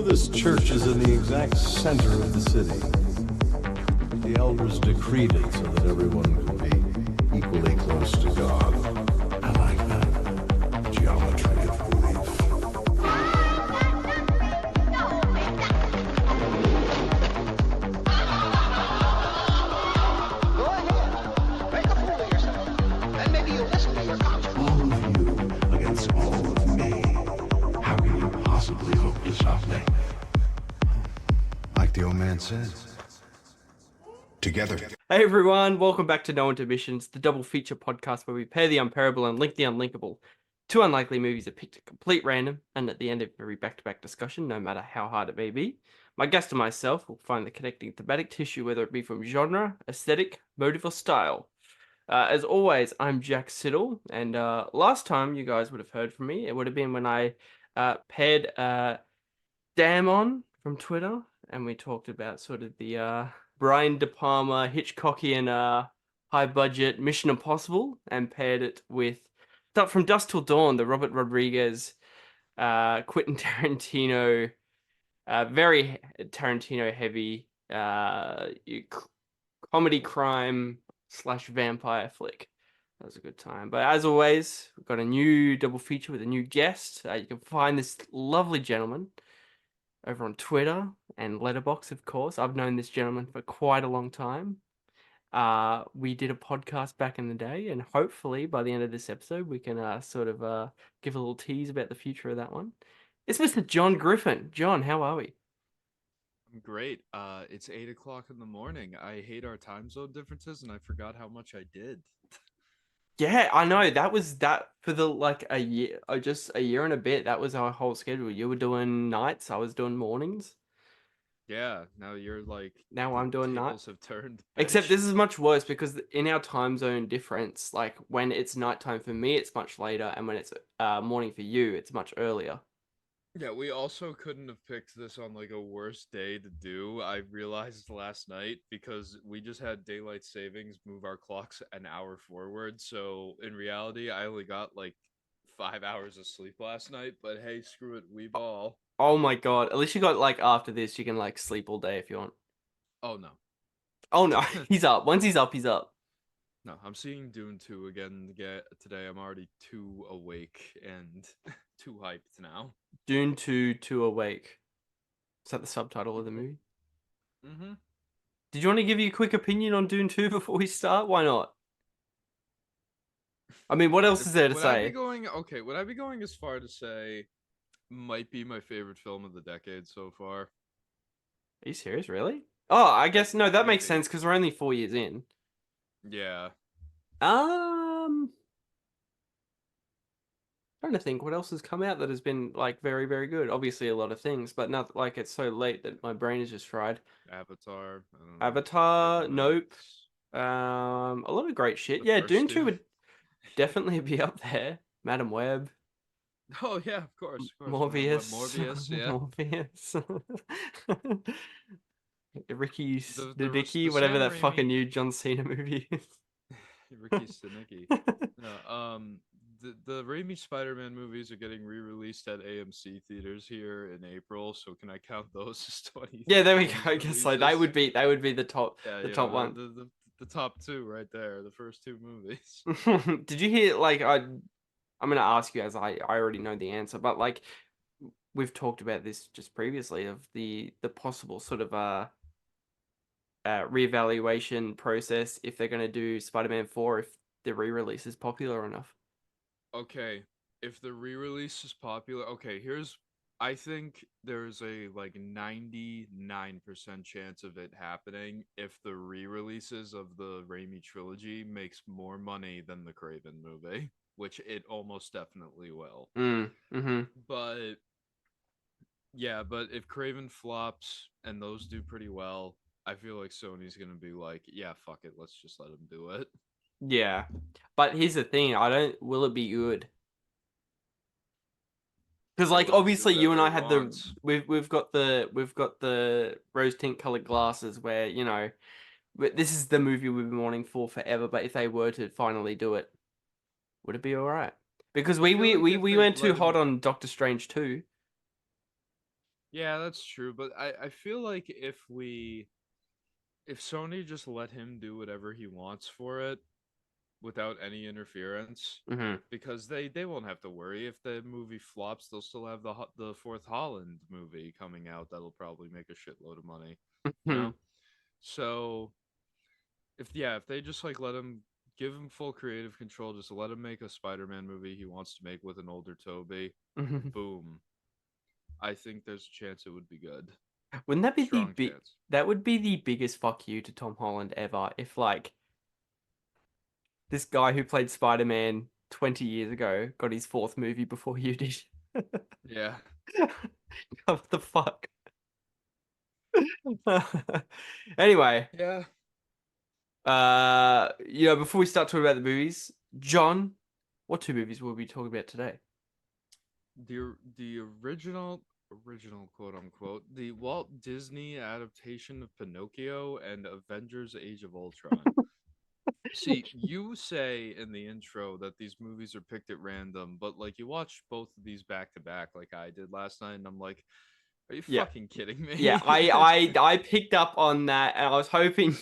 This church is in the exact center of the city. The elders decreed it so that everyone could be equally close to God. I like that geometry of belief. Go ahead. Make a fool of yourself. Then maybe you'll listen to your conscience. All of you against all of me. How can you possibly hope to stop me? Like the old man says. Together. Hey everyone, welcome back to No Intermissions, the double feature podcast where we pair the unpairable and link the unlinkable. Two unlikely movies are picked at complete random, and at the end of every back-to-back discussion, no matter how hard it may be, my guest and myself will find the connecting thematic tissue, whether it be from genre, aesthetic, motive, or style. As always, I'm Jack Siddle, and last time you guys would have heard from me, it would have been when I paired Damon from Twitter, and we talked about sort of the Brian De Palma, Hitchcockian, high-budget Mission Impossible, and paired it with From Dusk Till Dawn, the Robert Rodriguez, Quentin Tarantino, very Tarantino-heavy comedy crime / vampire flick. That was a good time. But as always, we've got a new double feature with a new guest. You can find this lovely gentleman over on Twitter and Letterboxd, of course. I've known this gentleman for quite a long time. We did a podcast back in the day, and hopefully by the end of this episode, we can give a little tease about the future of that one. It's Mr. John Griffin. John, how are we? I'm great. It's 8 o'clock in the morning. I hate our time zone differences, and I forgot how much I did. Yeah, I know. That was that for a year, or just a year and a bit. That was our whole schedule. You were doing nights, I was doing mornings. Yeah, now you're like... Now I'm doing tables nights. have turned. Except this is much worse because in our time zone difference, like when it's nighttime for me, it's much later, and when it's morning for you, it's much earlier. Yeah, we also couldn't have picked this on like a worse day to do. I realized last night because we just had daylight savings move our clocks an hour forward. So in reality, I only got like 5 hours of sleep last night. But hey, screw it, we ball. Oh my god! At least you got after this, you can sleep all day if you want. Oh no. Oh no, he's up. Once he's up, he's up. No, I'm seeing Dune 2 again today. I'm already too awake and too hyped now. Dune 2 Too Awake. Is that the subtitle of the movie? Mm-hmm. Did you want to give you a quick opinion on Dune 2 before we start? Why not? I mean, what else is there to say? Would I be going as far to say might be my favorite film of the decade so far? Are you serious? Really? Oh, I guess, no, that makes Maybe. sense because we're only 4 years in. Yeah. Trying to think what else has come out that has been very, very good. Obviously a lot of things, but not it's so late that my brain is just fried. Avatar. Avatar, River Nope. Nights. A lot of great shit. The Yeah, first Dune two. 2 would definitely be up there. Madam Web. Oh yeah, of course. Morbius. Morbius, yeah. Morbius. Ricky The Dicky, whatever Sam that fucking Raimi- new John Cena movie is. Ricky Stenicki. No, the Raimi Spider-Man movies are getting re-released at AMC theaters here in April, so can I count those as 20? Yeah, there we go. I guess they would be the top Yeah, the top one. The top two right there, the first two movies. Did you hear I'm gonna ask you as I already know the answer, but we've talked about this just previously of the possible sort of reevaluation process if they're gonna do Spider-Man 4 if the re-release is popular enough. Okay, if the re-release is popular, I think there's a 99% chance of it happening if the re-releases of the Raimi trilogy makes more money than the Craven movie, which it almost definitely will. But yeah, but if Craven flops and those do pretty well, I feel like Sony's gonna be like, yeah, fuck it, let's just let them do it. Yeah, but here's the thing: will it be good? Because obviously you and I had we've got the rose tint colored glasses where this is the movie we've been wanting for forever. But if they were to finally do it, would it be all right? Because we went too hot on Doctor Strange 2. Yeah, that's true. But I feel like if Sony just let him do whatever he wants for it without any interference, Hmm. because they won't have to worry if the movie flops. They'll still have the fourth Holland movie coming out that'll probably make a shitload of money. You know. So if they just like let him give him full creative control, just let him make a Spider-Man movie he wants to make with an older Toby, boom. I think there's a chance it would be good. Wouldn't that be Strong chance. that would be the biggest fuck you to Tom Holland ever if like this guy who played Spider-Man 20 years ago got his fourth movie before you did. Yeah. What the fuck? Anyway, Yeah. before we start talking about the movies, John, what two movies will we be talking about today? The original quote unquote, the Walt Disney adaptation of Pinocchio and Avengers Age of Ultron. See, you say in the intro that these movies are picked at random, but like you watch both of these back to back like I did last night, and I'm like, are you Yeah. fucking kidding me? Yeah, I picked up on that, and I was hoping.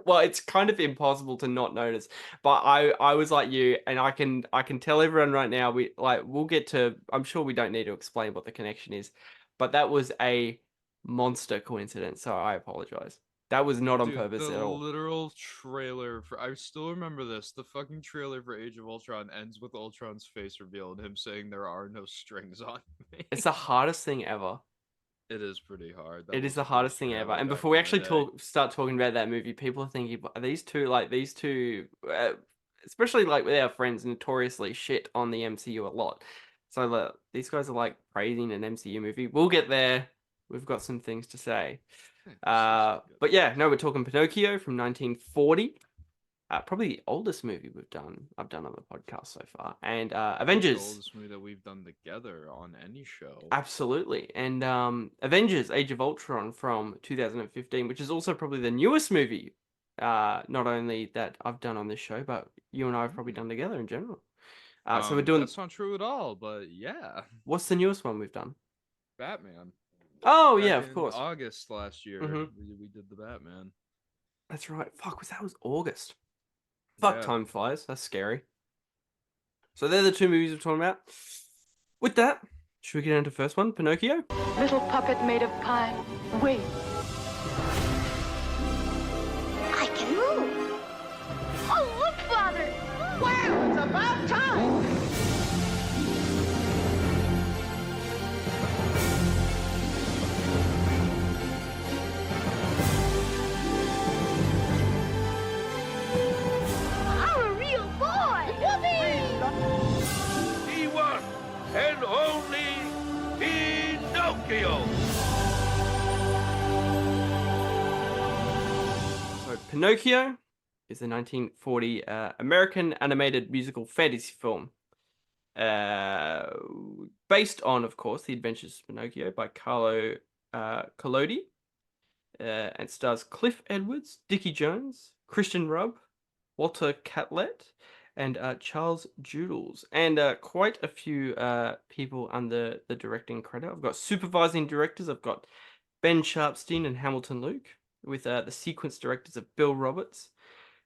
Well, it's kind of impossible to not notice, but I was like you, and I can tell everyone right now. We'll get to. I'm sure we don't need to explain what the connection is, but that was a monster coincidence. So I apologize. That was not on Dude, purpose the at all. literal trailer for I still remember this. The fucking trailer for Age of Ultron ends with Ultron's face revealed, him saying there are no strings on me. It's the hardest thing ever. It is pretty hard. That It is was the the hardest first thing ever. trailer And back before we in the actually day. start talking about that movie, people are thinking, are these two, especially like with our friends, notoriously shit on the MCU a lot. So these guys are like praising an MCU movie. We'll get there. We've got some things to say. We'll say some good But yeah, things. no, we're talking Pinocchio from 1940. Probably the oldest movie I've done on the podcast so far. And Probably the Avengers. oldest movie that we've done together on any show. Absolutely. And Avengers Age of Ultron from 2015, which is also probably the newest movie, not only that I've done on this show, but you and I have probably done together in general. So we're doing, That's not true at all, but yeah. what's the newest one we've done? Batman. Oh, yeah, Back of in course. August last year, Hmm. we did the Batman. That's right. Fuck, that was August. Fuck, Yeah. time flies. That's scary. So they're the two movies we're talking about. With that, should we get into the first one, Pinocchio? Little puppet made of pine. Wait. I can move. Oh, look, Father! Well, it's about time. I'm a real boy! Whoopee! The one and only Pinocchio. So Pinocchio is a 1940 American animated musical fantasy film. Based on, of course, The Adventures of Pinocchio by Carlo Collodi. And stars Cliff Edwards, Dickie Jones, Christian Rubb, Walter Catlett, and Charles Joodles. And quite a few people under the directing credit. I've got supervising directors. I've got Ben Sharpstein and Hamilton Luke, with the sequence directors of Bill Roberts,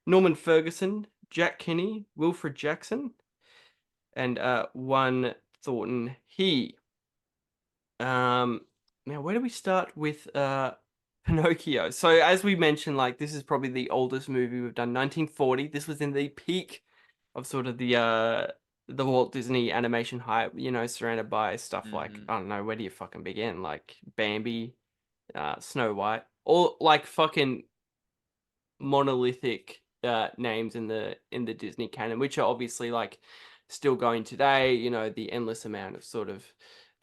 Norman Ferguson, Jack Kinney, Wilfred Jackson, and one Thornton He. Now, where do we start with Pinocchio? So, as we mentioned, like this is probably the oldest movie we've done. 1940. This was in the peak of sort of the Walt Disney animation hype. Surrounded by stuff like I don't know, where do you fucking begin? Like Bambi, Snow White, all like fucking monolithic names in the Disney canon, which are obviously like still going today. The endless amount of sort of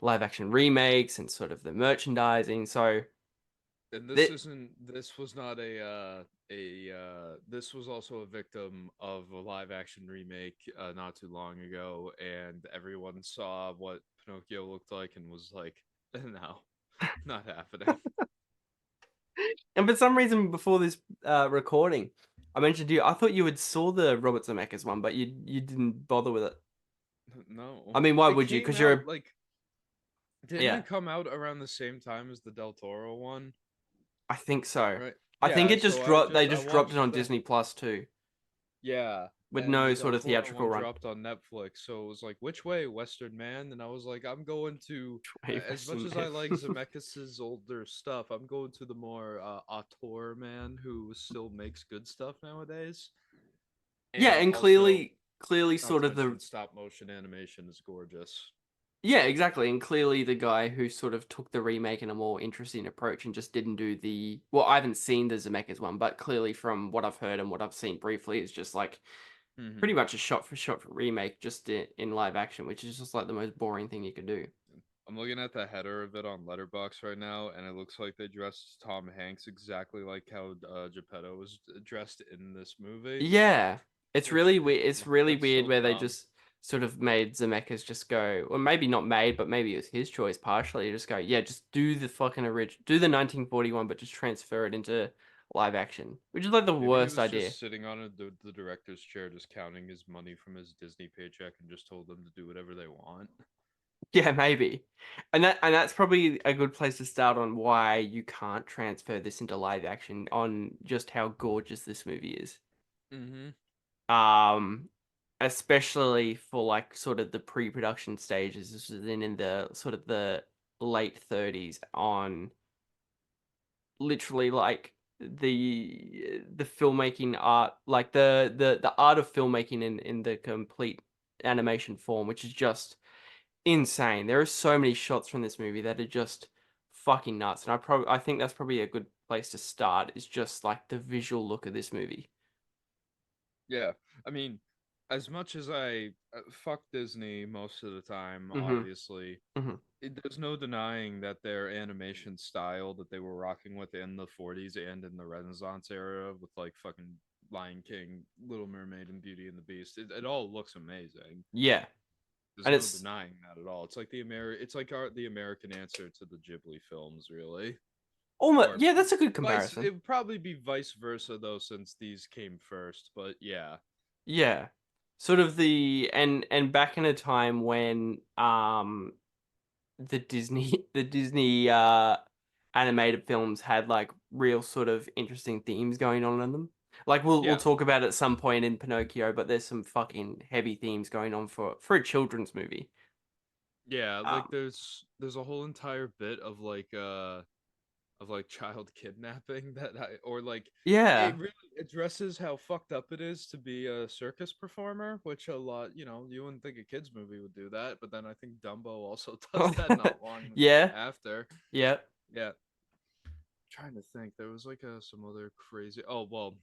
live action remakes and sort of the merchandising. So And this was not this was also a victim of a live action remake not too long ago, and everyone saw what Pinocchio looked like and was like, no, not happening. and for some reason before this recording, I mentioned to you I thought you had saw the Robert Zemeckis one, but you didn't bother with it. No. I mean, why It would you? came Because out, you're like Didn't Yeah, it come out around the same time as the Del Toro one? I think so. Right. I think Yeah, it just so dropped. They I just dropped it watched on that. Disney Plus too, Yeah, with and the no Del sort of Toro theatrical one run. dropped on Netflix. So it was like, which way, Western Man? And I was like, I'm going to, Way as much Western as Man. I like Zemeckis's older stuff, I'm going to the more auteur man who still makes good stuff nowadays. Yeah, And and also, clearly, not sort to of the mention, stop motion animation is gorgeous. yeah, exactly, and clearly the guy who sort of took the remake in a more interesting approach and just didn't do the well. I haven't seen the Zemeckis one, but clearly from what I've heard and what I've seen briefly, is just like Hmm. pretty much a shot for shot remake, just in live action, which is just like the most boring thing you could do. I'm looking at the header of it on Letterboxd right now, and it looks like they dressed Tom Hanks exactly like how Geppetto was dressed in this movie. Yeah, it's Which really weird. It's really that's weird so where they dumb. just sort of made Zemeckis just go, or maybe not made, but maybe it was his choice partially. Just go, yeah, just do the fucking original, do the 1941, but just transfer it into live action, which is like the Maybe he worst was idea. just sitting on the director's chair, just counting his money from his Disney paycheck, and just told them to do whatever they want. Yeah, maybe, and that's probably a good place to start on why you can't transfer this into live action on just how gorgeous this movie is. Mm-hmm. Um, especially for like sort of the pre-production stages. This is in the sort of the late 30s on literally like the filmmaking art, like the art of filmmaking in the complete animation form, which is just insane. There are so many shots from this movie that are just fucking nuts, and I think that's probably a good place to start. Is just like the visual look of this movie. Yeah, I mean, as much as I fuck Disney most of the time, Mm-hmm. obviously, Mm-hmm. there's no denying that their animation style that they were rocking with in the 40s and in the Renaissance era with like fucking Lion King, Little Mermaid, and Beauty and the Beast, it all looks amazing. Yeah, There's and no it's denying that at all. It's like the American answer to the Ghibli films, really. almost Or yeah. That's a good vice. comparison. It would probably be vice versa though, since these came first. But yeah, Yeah. Sort of and back in a time when the Disney the Disney animated films had like real sort of interesting themes going on in them. Like we'll yeah. talk about at some point in Pinocchio, but there's some fucking heavy themes going on for a children's movie. Yeah, like Um there's a whole entire bit of like child kidnapping or like it yeah. really addresses how fucked up it is to be a circus performer, which a lot, you wouldn't think a kids movie would do that, but then I think Dumbo also does that not long Yeah. after. Yeah. Yeah, trying to think. There was like some other crazy. Oh well,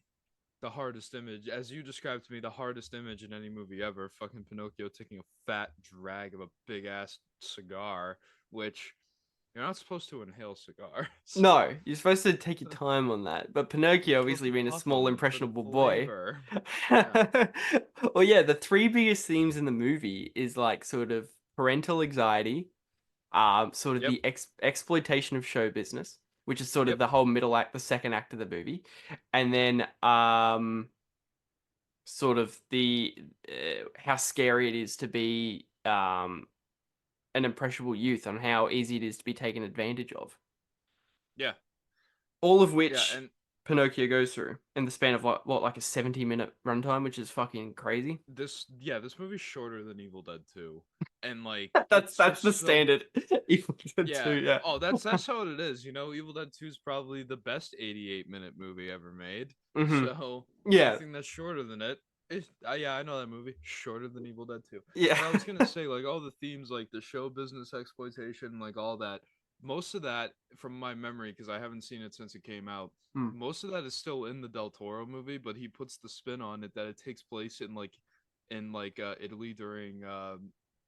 the hardest image, as you described to me, the hardest image in any movie ever. Fucking Pinocchio taking a fat drag of a big ass cigar, which you're not supposed to inhale cigars. No, you're supposed to take your time on that. But You're Pinocchio, supposed obviously to being a puff small, them for the impressionable boy. flavor. Yeah. Well, yeah, the three biggest themes in the movie is like sort of parental anxiety, sort of Yep. the exploitation of show business, which is sort of Yep. the whole middle act, the second act of the movie, and then sort of the how scary it is to be an impressionable youth, and how easy it is to be taken advantage of. Yeah. All of Yeah. which And Pinocchio goes through in the span of what like a 70-minute runtime, which is fucking crazy. this movie's shorter than Evil Dead 2. And like That's it's that's the just so standard. Evil Dead yeah. 2, yeah. Oh, that's how it is. Evil Dead 2 is probably the best 88-minute movie ever made. Hmm. So Yeah, anything that's shorter than it is yeah, I know that movie. Shorter than Evil Dead 2. yeah. But I was gonna say, like all the themes, like the show business exploitation, like all that, most of that from my memory, because I haven't seen it since it came out, Hmm. most of that is still in the Del Toro movie, but he puts the spin on it that it takes place in Italy during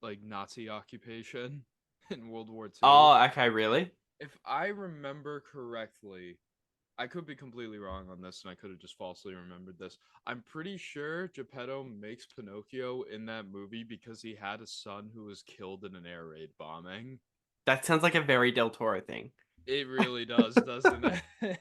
like Nazi occupation in World War II. Oh, okay, really? If I remember correctly, I could be completely wrong on this, and I could have just falsely remembered this. I'm pretty sure Geppetto makes Pinocchio in that movie because he had a son who was killed in an air raid bombing. That sounds like a very Del Toro thing. It really does, doesn't it?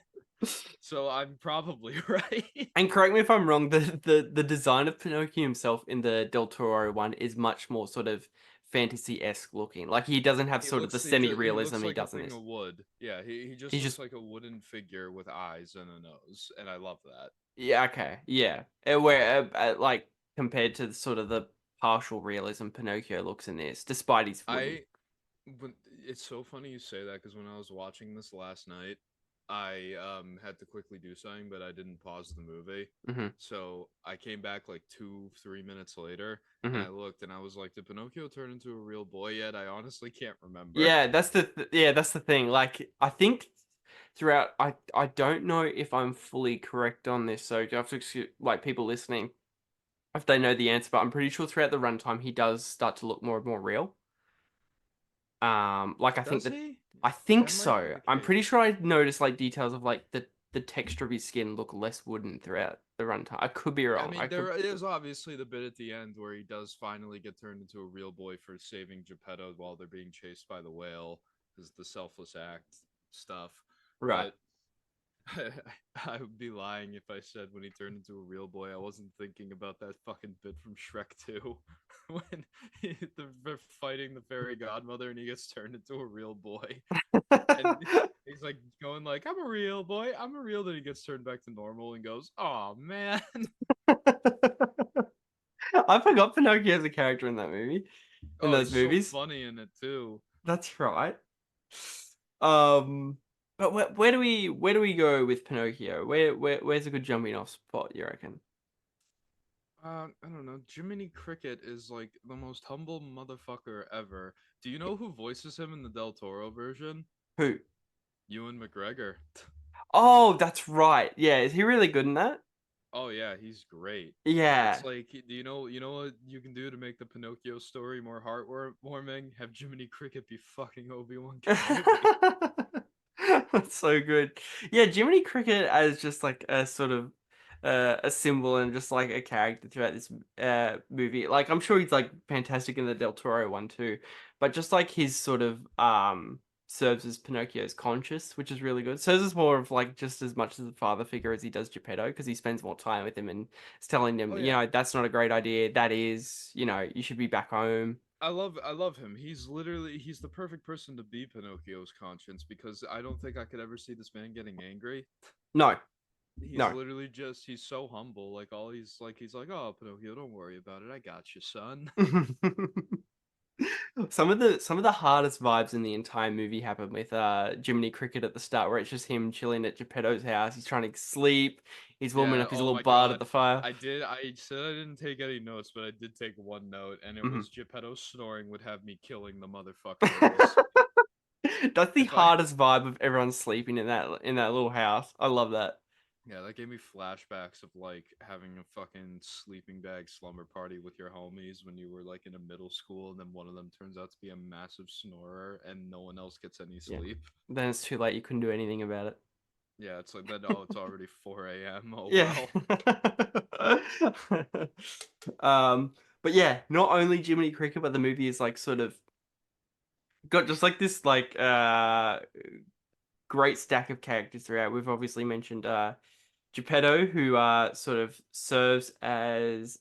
So I'm probably right. And correct me if I'm wrong, the design of Pinocchio himself in the Del Toro one is much more sort of fantasy-esque looking. Like he doesn't have He sort of the looks he semi-realism looks he like a does in thing this. of wood. Yeah, he just He's looks just like a wooden figure with eyes and a nose, and I love that. yeah, okay, yeah. Where like compared to the sort of the partial realism Pinocchio looks in this, despite his wooden. I when it's so funny you say that because when I was watching this last night, I had to quickly do something, but I didn't pause the movie. Hmm. So I came back like 2-3 minutes later, and Hmm. I looked, and I was like, "Did Pinocchio turn into a real boy yet?" I honestly can't remember. Yeah, that's the thing. Like I think throughout, I don't know if I'm fully correct on this, so you have to excuse like people listening if they know the answer, but I'm pretty sure throughout the runtime he does start to look more and more real. Like Does he? I think That might be so. the I'm pretty case. sure I noticed like details of like the texture of his skin look less wooden throughout the runtime. I could be I wrong. I mean, could. there is obviously the bit at the end where he does finally get turned into a real boy for saving Geppetto while they're being chased by the whale, is the selfless act stuff. Right. But I would be lying if I said when he turned into a real boy, I wasn't thinking about that fucking bit from Shrek 2 when they're fighting the fairy godmother and he gets turned into a real boy. And he's like going like, I'm a real boy, I'm a real. Then he gets turned back to normal and goes, oh man. I forgot Pinocchio as a character in that movie, in Oh, those he's so movies. funny in it too. That's right. Um, but where do we go with Pinocchio? Where's a good jumping off spot, you reckon? I don't know. Jiminy Cricket is like the most humble motherfucker ever. Do you know who voices him in the Del Toro version? Who? Ewan McGregor. Oh, that's right. Yeah, is he really good in that? Oh yeah, he's great. It's Yeah. like, do you know what you can do to make the Pinocchio story more heartwarming? Have Jiminy Cricket be fucking Obi-Wan Kenobi. That's so good. Yeah, Jiminy Cricket as just like a sort of a symbol and just like a character throughout this movie. Like I'm sure he's like fantastic in the Del Toro one too, but just like his sort of serves as Pinocchio's conscience, which is really good. Serves as more of like just as much as a father figure as he does Geppetto because he spends more time with him and is telling him, Oh you yeah. know, that's not a great idea. That is, you know, you should be back home. I love him. He's the perfect person to be Pinocchio's conscience because I don't think I could ever see this man getting angry. No, He's no. literally just he's so humble. Like all he's like, "Oh, Pinocchio, don't worry about it. I got you, son." Some of the hardest vibes in the entire movie happen with Jiminy Cricket at the start, where it's just him chilling at Geppetto's house. He's trying to sleep. He's warming Yeah, up his oh little my bard at god. the fire. I said I didn't take any notes, but I did take one note, and it Mhm. was Geppetto snoring would have me killing the motherfucker in my sleep. That's the If I hardest vibe of everyone sleeping in that little house. I love that. Yeah, that gave me flashbacks of like having a fucking sleeping bag slumber party with your homies when you were like in a middle school, and then one of them turns out to be a massive snorer, and no one else gets any Yeah. sleep. Then it's too late. You couldn't do anything about it. Yeah, it's like that. Oh, it's already 4 a.m. Oh Yeah. well. um, but yeah, not only Jiminy Cricket, but the movie is like sort of got just like this like great stack of characters throughout. We've obviously mentioned Geppetto, who sort of serves as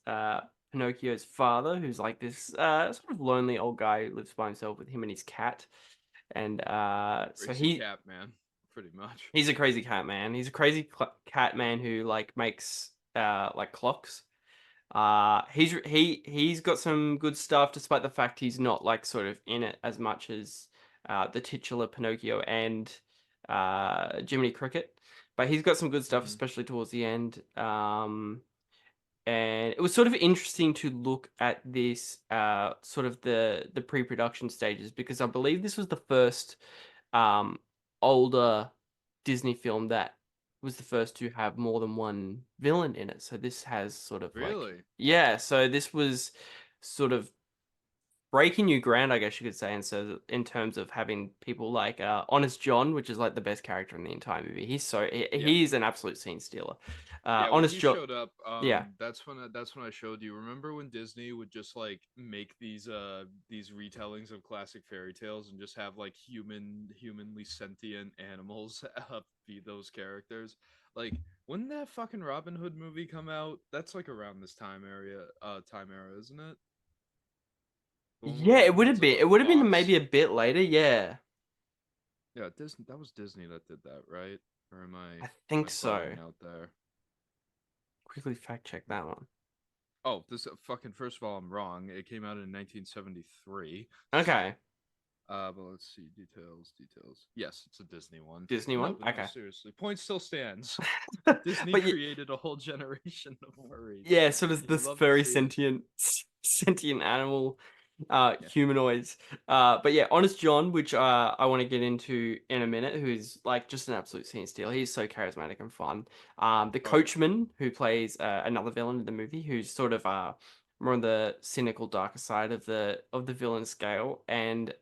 Pinocchio's father, who's like this sort of lonely old guy who lives by himself with him and his cat. And so Crazy cat man, pretty much. he's a crazy cat man. He's a crazy cat man who like makes like clocks. He's got some good stuff, despite the fact he's not like sort of in it as much as the titular Pinocchio and Jiminy Cricket. But he's got some good stuff, Mhm. especially towards the end. And it was sort of interesting to look at this sort of the pre-production stages because I believe this was the first um, older Disney film that was the first to have more than one villain in it. So this has sort of like, Really? yeah, so this was sort of breaking new ground, I guess you could say, and so in terms of having people like Honest John, which is like the best character in the entire movie. Yeah. He's an absolute scene stealer. Yeah, when Honest he John, showed up, yeah. that's when I showed you. Remember when Disney would just like make these retellings of classic fairy tales and just have like humanly sentient animals be those characters? Like, when that fucking Robin Hood movie come out? That's like around this time era, isn't it? Yeah, it would have been. It would have been Fox? maybe a bit later. Yeah, Yeah, Disney. That was Disney that did that, right? Or am I I think so. bugging out there? Quickly fact check that one. Oh, this fucking. First of all, I'm wrong. It came out in 1973. Okay, But let's see details. Yes, it's a Disney one. Disney No, one. but no, Okay, seriously, point still stands. Disney but created a whole generation of furries. yeah, so does You this love to furry see it. sentient animal Yeah. humanoids. But yeah, Honest John, which I want to get into in a minute, who's like just an absolute scene stealer. He's so charismatic and fun. The Oh yeah. coachman who plays another villain in the movie, who's sort of more on the cynical, darker side of the villain scale, and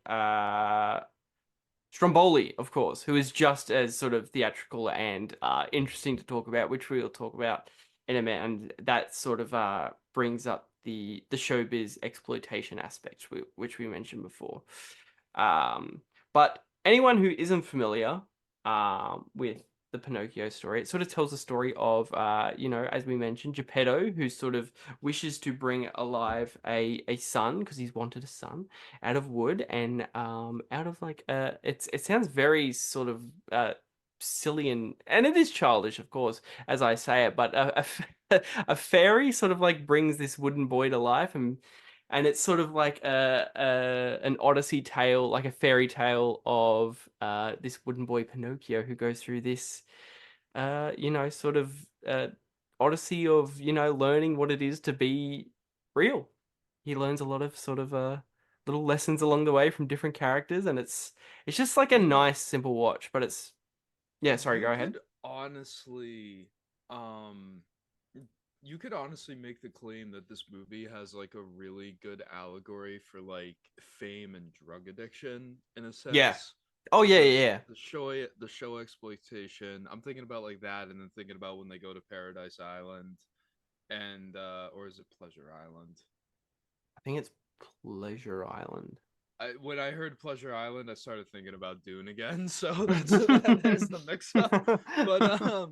Stromboli, of course, who is just as sort of theatrical and interesting to talk about, which we'll talk about in a minute, and that sort of brings up the showbiz exploitation aspect, which we mentioned before. But anyone who isn't familiar with the Pinocchio story, it sort of tells the story of, as we mentioned, Geppetto, who sort of wishes to bring alive a son because he's wanted a son out of wood and out of like it sounds very sort of silly and it is childish, of course, as I say it, but a fairy sort of like brings this wooden boy to life, and it's sort of like an Odyssey tale, like a fairy tale of this wooden boy Pinocchio who goes through this sort of Odyssey of learning what it is to be real. He learns a lot of sort of little lessons along the way from different characters, and it's just like a You nice simple watch. But it's yeah. Sorry, you go ahead. could honestly um you could honestly make the claim that this movie has like a really good allegory for like fame and drug addiction in a Yeah. sense. Oh yeah, yeah, Because yeah. the show exploitation, I'm thinking about like that, and then thinking about when they go to Paradise Island, and or is it Pleasure Island? I think it's Pleasure Island. When I heard Pleasure Island, I started thinking about Dune again, so there's the mix up. But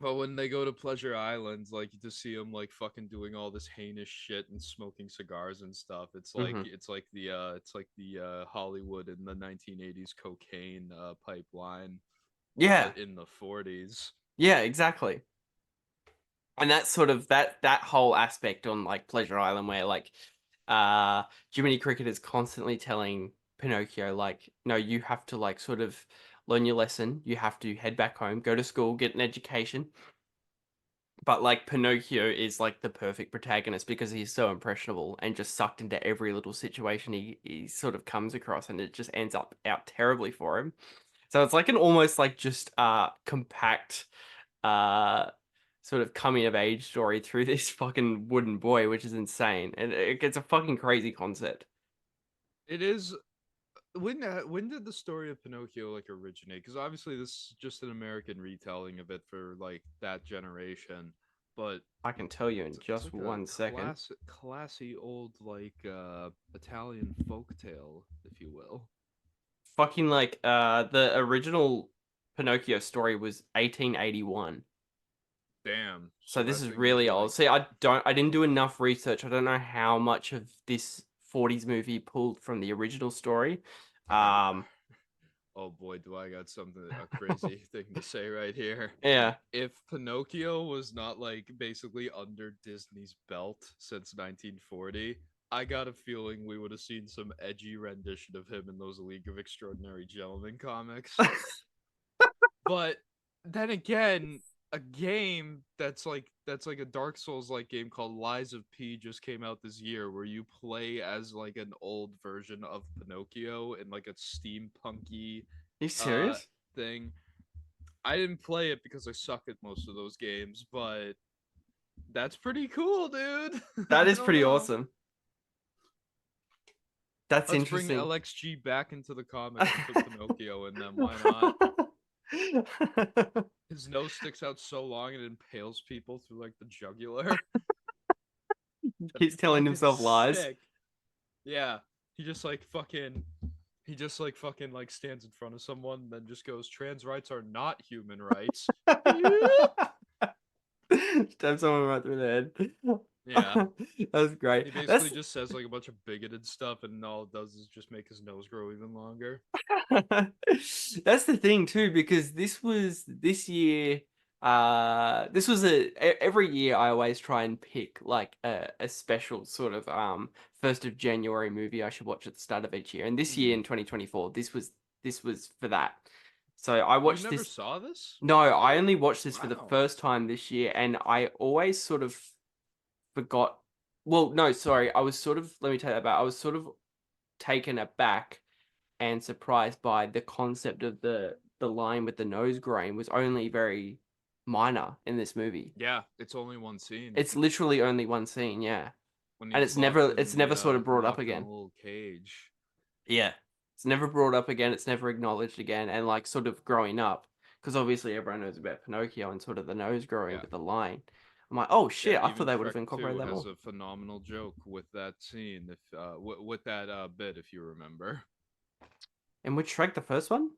but when they go to Pleasure Island, like to see them like fucking doing all this heinous shit and smoking cigars and stuff, it's like Mhm. it's like the Hollywood in the 1980s cocaine pipeline, Yeah, but in the 40s. yeah, exactly. And that's sort of that whole aspect on like Pleasure Island where like Jiminy Cricket is constantly telling Pinocchio like, no, you have to like sort of learn your lesson, you have to head back home, go to school, get an education. But like Pinocchio is like the perfect protagonist because he's so impressionable and just sucked into every little situation he sort of comes across, and it just ends up out terribly for him. So it's like an almost like just compact uh sort of coming of age story through this fucking wooden boy, which is insane. And it's a fucking crazy concept. It is. When did the story of Pinocchio like originate? Because obviously this is just an American retelling of it for like that generation, but I can tell you in it's just like a 1 second. classy old like Italian folk tale, if you will. Fucking like the original Pinocchio story was 1881. Damn. So So this that is thing was really old. like, See, I didn't do enough research. I don't know how much of this 40s movie pulled from the original story. Um oh boy, do I got something a crazy thing to say right here. yeah. If Pinocchio was not like basically under Disney's belt since 1940, I got a feeling we would have seen some edgy rendition of him in those League of Extraordinary Gentlemen comics. But then again, a game that's like a Dark Souls like game called Lies of P just came out this year, where you play as like an old version of Pinocchio in like a steampunky You uh serious? thing. I didn't play it because I suck at most of those games, but that's pretty cool, dude. That I is don't pretty know. awesome. That's Let's bring interesting. LXG back into the comics and put Pinocchio in them. Why not? His nose sticks out so long it impales people through like the jugular. That'd He's be telling fucking himself lies. sick. Yeah, he just like fucking like stands in front of someone and then just goes, "Trans rights are not human rights." Stab someone right through the head. Yeah. That's great. He basically That's just says like a bunch of bigoted stuff, and all it does is just make his nose grow even longer. that's the thing too, because this year. This was every year I always try and pick like a special sort of 1st of January movie I should watch at the start of each year. And this year in 2024, this was for that. So I You watched never this. saw this? No, I only watched this for the Wow. first time this year, and I always sort of forgot. Well, no, sorry. I was sort of, let me tell you that back. I was sort of taken aback and surprised by the concept of the line with the nose growing was only very minor in this movie. Yeah, it's only one scene It's literally only one scene, yeah. when And he's it's never sort of brought up locked in a again. little cage. Yeah. It's never brought up again, it's never acknowledged again, and like sort of growing up, because obviously everyone knows about Pinocchio and sort of the nose growing Yeah. with the line. I'm like, oh shit, Yeah, I thought even they would have Shrek incorporated 2 that has more. a phenomenal joke with that scene, if with that bit, if you remember. And which Shrek, the first one?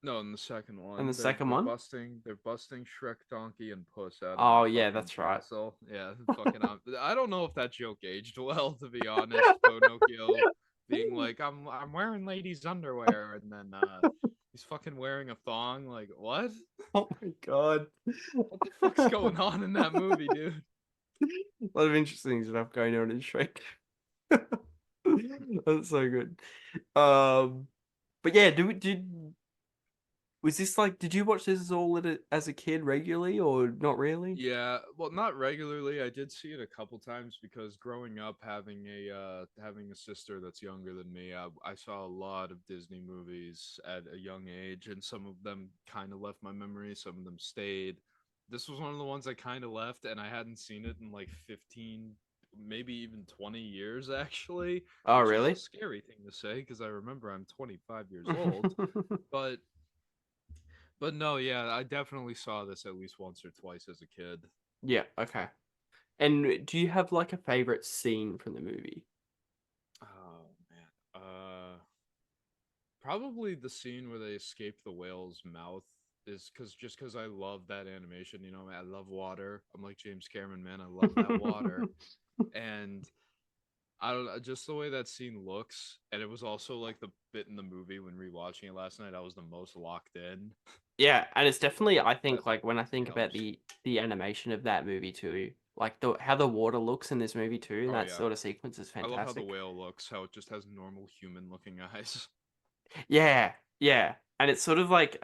No, in the second one, And the they're, second they're one? busting they're busting Shrek, Donkey, and Puss out of Oh that yeah, fucking that's right. castle. Yeah, fucking. I don't know if that joke aged well, to be honest. Pinocchio being like, I'm wearing ladies' underwear, and then he's fucking wearing a thong. Like, what? Oh my god. What the fuck's going on in that movie, dude? A lot of interesting stuff going on in Shrek. That's so good. But yeah, was this like, did you watch this all as a kid regularly or not really? Yeah, well, not regularly. I did see it a couple times because growing up, having a sister that's younger than me, I saw a lot of Disney movies at a young age, and some of them kind of left my memory. Some of them stayed. This was one of the ones I kind of left, and I hadn't seen it in like 15, maybe even 20 years, actually, Oh, which is a really? scary thing to say because I remember I'm 25 years old. But no, yeah, I definitely saw this at least once or twice as a kid. Yeah, okay. And do you have like a favorite scene from the movie? Oh man. Probably the scene where they escape the whale's mouth is because I love that animation. You know, I love water. I'm like James Cameron, man. I love that water. And I don't know, just the way that scene looks, and it was also like the bit in the movie when rewatching it last night. I was the most locked in. Yeah, and it's definitely, I That think, like when I definitely think about helps. the animation of that movie too, like the how the water looks in this movie too, Oh that yeah, sort of sequence is I love how the fantastic. whale looks. How it just has normal human-looking eyes. Yeah, yeah. And it's sort of like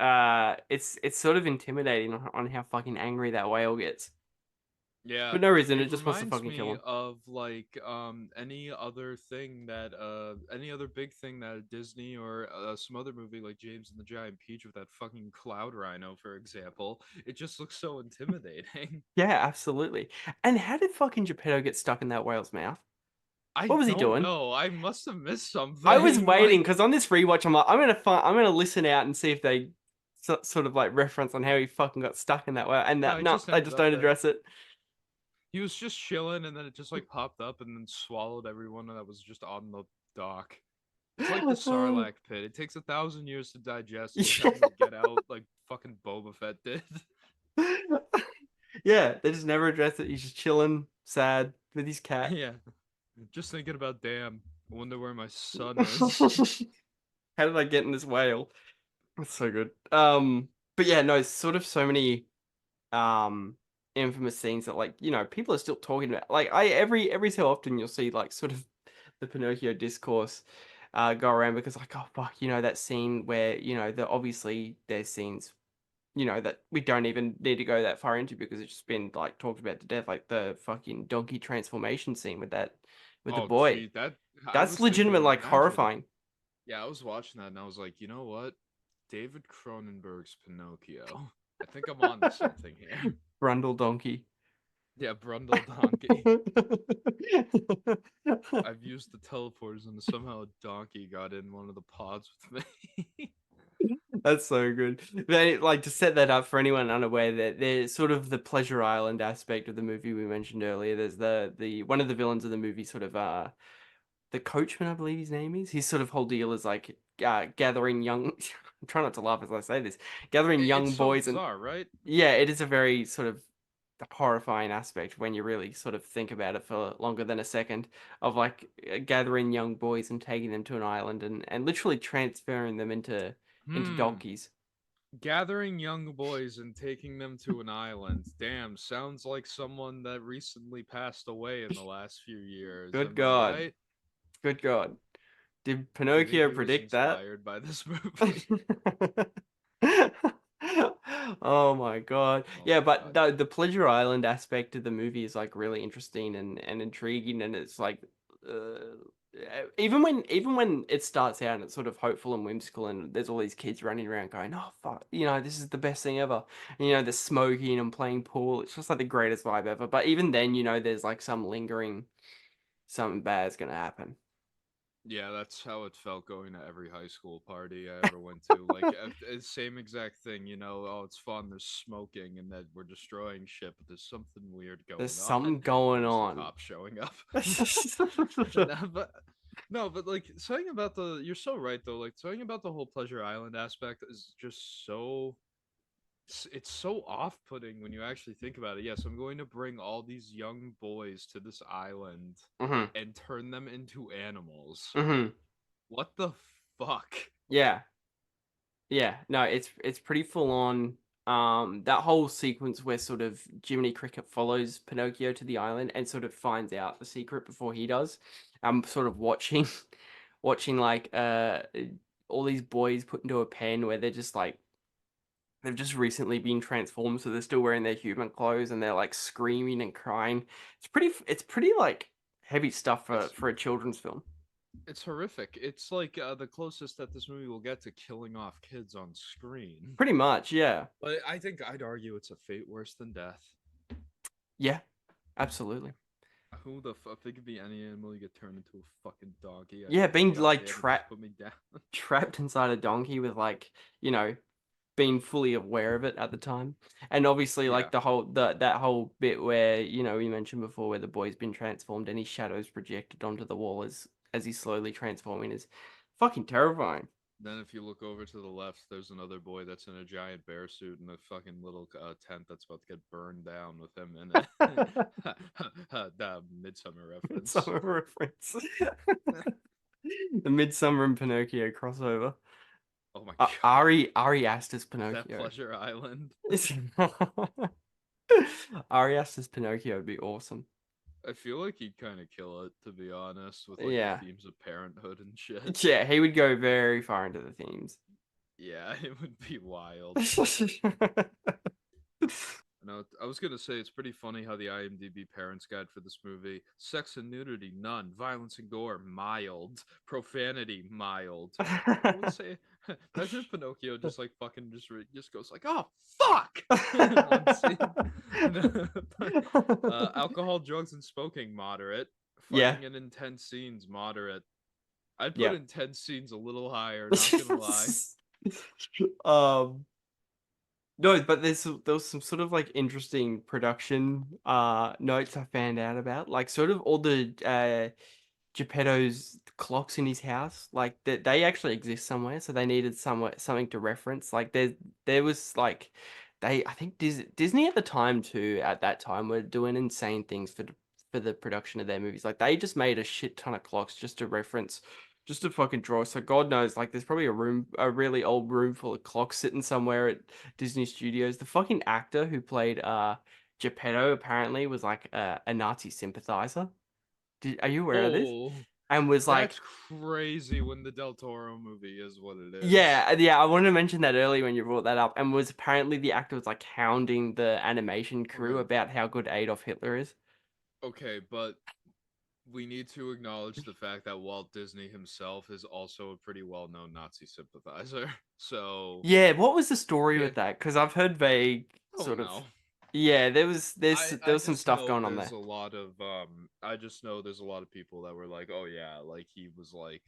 it's sort of intimidating on how fucking angry that whale gets. Yeah, For no reason, it it just wants to reminds fucking kill me him. of like any other big thing that Disney or some other movie like James and the Giant Peach with that fucking cloud rhino, for example. It just looks so intimidating. Yeah, absolutely. And how did fucking Geppetto get stuck in that whale's mouth? I What was he don't doing? know. I must have missed I was something. waiting Like, because on this rewatch, I'm gonna listen out and see if they sort of like reference on how he fucking got stuck in that whale, and no, that it no, just they ended just up don't there. address it. He was just chilling, and then it just like popped up and then swallowed everyone that was just on the dock. It's like the Sarlacc pit. It takes 1,000 years to digest. Just have him get out like fucking Boba Fett did. Yeah, they just never address it. He's just chilling, sad with his cat. Yeah. Just thinking about, damn, I wonder where my son is. How did I get in this whale? That's so good. But yeah, no, it's sort of so many um infamous scenes that, like, people are still talking about. Like, every so often you'll see like sort of the Pinocchio discourse go around, because like, oh fuck, that scene where, the obviously there's scenes, that we don't even need to go that far into because it's just been like talked about to death, like the fucking donkey transformation scene with the Oh, boy. gee, that I That's was legitimate, thinking, like imagine. horrifying. Yeah, I was watching that and I was like, you know what? David Cronenberg's Pinocchio. I think I'm on to something here. Brundle donkey. Yeah, Brundle Donkey. I've used the teleporters and somehow a donkey got in one of the pods with me. That's so good. But like, to set that up for anyone unaware, that there's sort of the Pleasure Island aspect of the movie we mentioned earlier. There's the one of the villains of the movie, sort of the coachman, I believe his name is. His sort of whole deal is like gathering young. I'm trying not to laugh as I say this. Gathering It's young so boys, and bizarre, right? yeah, it is a very sort of horrifying aspect when you really sort of think about it for longer than a second of like gathering young boys and taking them to an island and literally transferring them into Hmm. donkeys. Gathering young boys and taking them to an island. Damn, sounds like someone that recently passed away in the last few years. Good Am I God. right? Good God. Did Do you think Pinocchio he was predict that? inspired by this movie? Oh my God. Oh Yeah, my but god. the Pleasure Island aspect of the movie is like really interesting and intriguing, and it's like even when it starts out and it's sort of hopeful and whimsical and there's all these kids running around going, oh fuck, this is the best thing ever. And, they're smoking and playing pool. It's just like the greatest vibe ever. But even then, there's like some lingering something bad's gonna happen. Yeah, that's how it felt going to every high school party I ever went to. Like, same exact thing, oh, it's fun, there's smoking and that we're destroying shit, but there's something weird There's going on. something And going there's the on. cops showing up. No, but no, but like something about you're so right though. Like something about the whole Pleasure Island aspect is just so it's so off-putting when you actually think about it. Yes, I'm going to bring all these young boys to this island Hmm. and turn them into animals. Hmm. What the fuck? Yeah. Yeah, no, it's pretty full on. That whole sequence where sort of Jiminy Cricket follows Pinocchio to the island and sort of finds out the secret before he does. I'm sort of watching, watching like all these boys put into a pen where they're just like they've just recently been transformed, so they're still wearing their human clothes and they're like screaming and crying. It's pretty like heavy stuff for It's for a children's film. it's horrific. It's like the closest that this movie will get to killing off kids on screen. Pretty much, yeah, But I think I'd argue it's a fate worse than death. yeah, absolutely. Who the fuck? If they could be any animal, you get turned into a fucking donkey. Yeah, being God like damn it, just put me down. trapped inside a donkey with like being fully aware of it at the time, and obviously Yeah. like that whole bit where we mentioned before where the boy's been transformed and his shadows projected onto the wall as he's slowly transforming is fucking terrifying. Then if you look over to the left, there's another boy that's in a giant bear suit in a fucking little tent that's about to get burned down with him in it. The Midsummer reference. Summer reference. The Midsummer and Pinocchio crossover. Oh my god. Ari Aster's That Pinocchio. Pleasure Island. Ari Aster's Pinocchio would be awesome. I feel like he'd kind of kill it, to be honest, with like Yeah. the themes of parenthood and shit. Yeah, he would go very far into the themes. Yeah, it would be wild. No, I was gonna say it's pretty funny how the IMDb parents guide for this movie: sex and nudity, none; violence and gore, mild; profanity, mild. I would say, imagine if Pinocchio just like fucking just goes like, "Oh fuck!" in one scene. Alcohol, drugs, and smoking, moderate; Yeah. fighting and intense scenes, moderate. I'd put Yeah. intense scenes a little higher. Not gonna lie. No, but there was some sort of like interesting production notes I found out about. Like sort of all the Geppetto's clocks in his house, like they actually exist somewhere, so they needed something to reference. Like there was like I think Disney at the time too, at that time, were doing insane things for the production of their movies. Like they just made a shit ton of clocks just to reference, just to fucking draw. So God knows, like there's probably a really old room full of clocks sitting somewhere at Disney Studios. The fucking actor who played Geppetto apparently was like a Nazi sympathizer. Are you aware of this? Oh. And was like, That's crazy when the Del Toro movie is what it is. yeah, I wanted to mention that earlier when you brought that up, and was apparently the actor was like hounding the animation crew Okay. about how good Adolf Hitler is. Okay, but we need to acknowledge the fact that Walt Disney himself is also a pretty well-known Nazi sympathizer. So Yeah, what was the story Yeah. with that? Because I've heard vague oh sort of. no. Yeah, there was there I was some just stuff know going on there. there's a lot of I just know there's a lot of people that were like, oh yeah, like he was like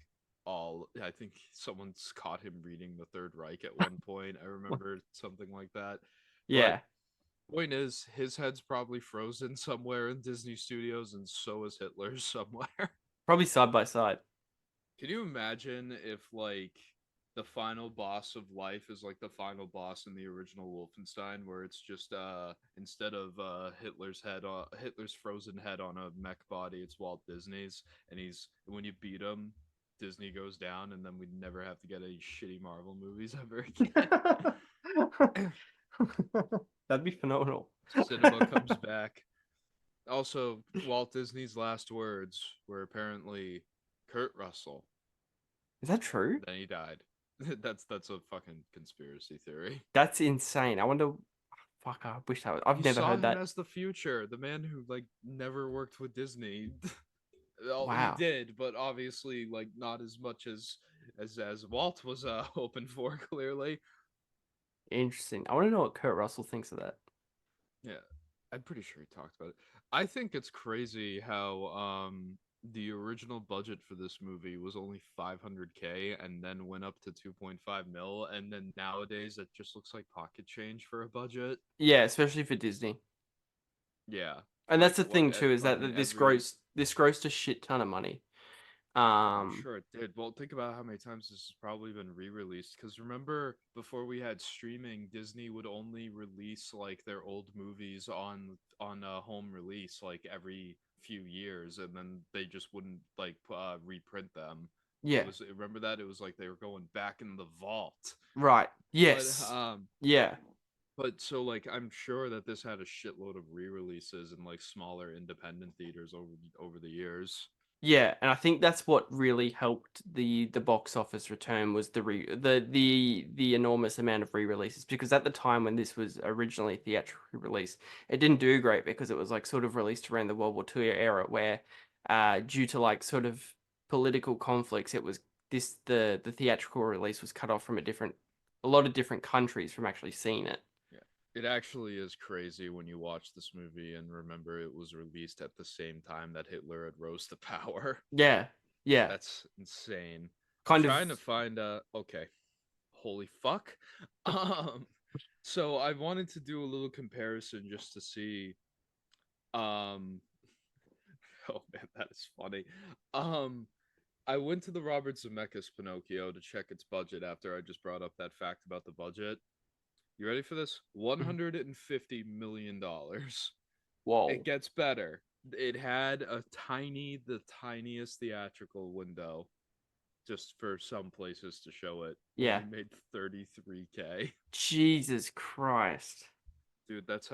all I think someone's caught him reading the Third Reich at one point. I remember something like that. Yeah, Point is, his head's probably frozen somewhere in Disney Studios, and so is Hitler's somewhere. probably side by side. Can you imagine if, like, the final boss of life is like the final boss in the original Wolfenstein, where it's just instead of Hitler's frozen head on a mech body, it's Walt Disney's, and when you beat him, Disney goes down, and then we never have to get any shitty Marvel movies ever again. That'd be phenomenal. Cinema comes back. Also, Walt Disney's last words were apparently Kurt Russell. Is that true? Then he died. That's a fucking conspiracy theory. That's insane. I wonder. Fuck, I wish that was. I've never saw heard him that. as the future, the man who like never worked with Disney. Well, Wow. he did, but obviously like not as much as Walt was hoping for. Clearly, Interesting. I want to know what Kurt Russell thinks of that. yeah, I'm pretty sure he talked about it. I think it's crazy how the original budget for this movie was only $500K and then went up to 2.5 mil, and then nowadays it just looks like pocket change for a budget. Yeah, especially for Disney. Yeah. And that's the Like, thing what, too, is that fucking this every- grossed a shit ton of money. I'm sure it did. Well, think about how many times this has probably been re-released. Because remember, before we had streaming, Disney would only release like their old movies on a home release like every few years, and then they just wouldn't like reprint them. Yeah. Remember that? It was like they were going back in the vault. Right. Yes. But, yeah. But so like I'm sure that this had a shitload of re-releases in like smaller independent theaters over the years. Yeah, and I think that's what really helped the box office return was the enormous amount of re-releases, because at the time when this was originally theatrically released, it didn't do great because it was like sort of released around the World War II era, where due to like sort of political conflicts, it was the theatrical release was cut off from a lot of different countries from actually seeing it. It actually is crazy when you watch this movie and remember it was released at the same time that Hitler had rose to power. Yeah, yeah. That's insane. Kind I'm of trying to find okay. Holy fuck. So I wanted to do a little comparison just to see oh man, that is funny. I went to the Robert Zemeckis Pinocchio to check its budget after I just brought up that fact about the budget. You ready for this? $150 million. Whoa. It gets better. It had the tiniest theatrical window, just for some places to show it. Yeah. It made $33K. Jesus Christ. Dude, that's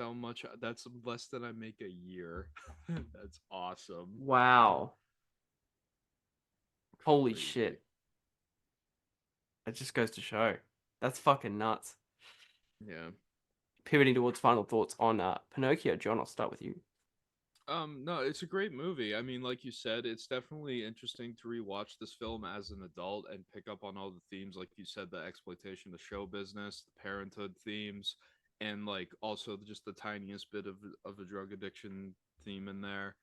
less than I make a year. That's awesome. Wow. Holy Crazy. shit. It just goes to show. That's fucking nuts. Yeah. Pivoting towards final thoughts on Pinocchio, John, I'll start with you. No, it's a great movie. I mean, like you said, it's definitely interesting to rewatch this film as an adult and pick up on all the themes, like you said, the exploitation, the show business, the parenthood themes, and like also just the tiniest bit of a drug addiction theme in there.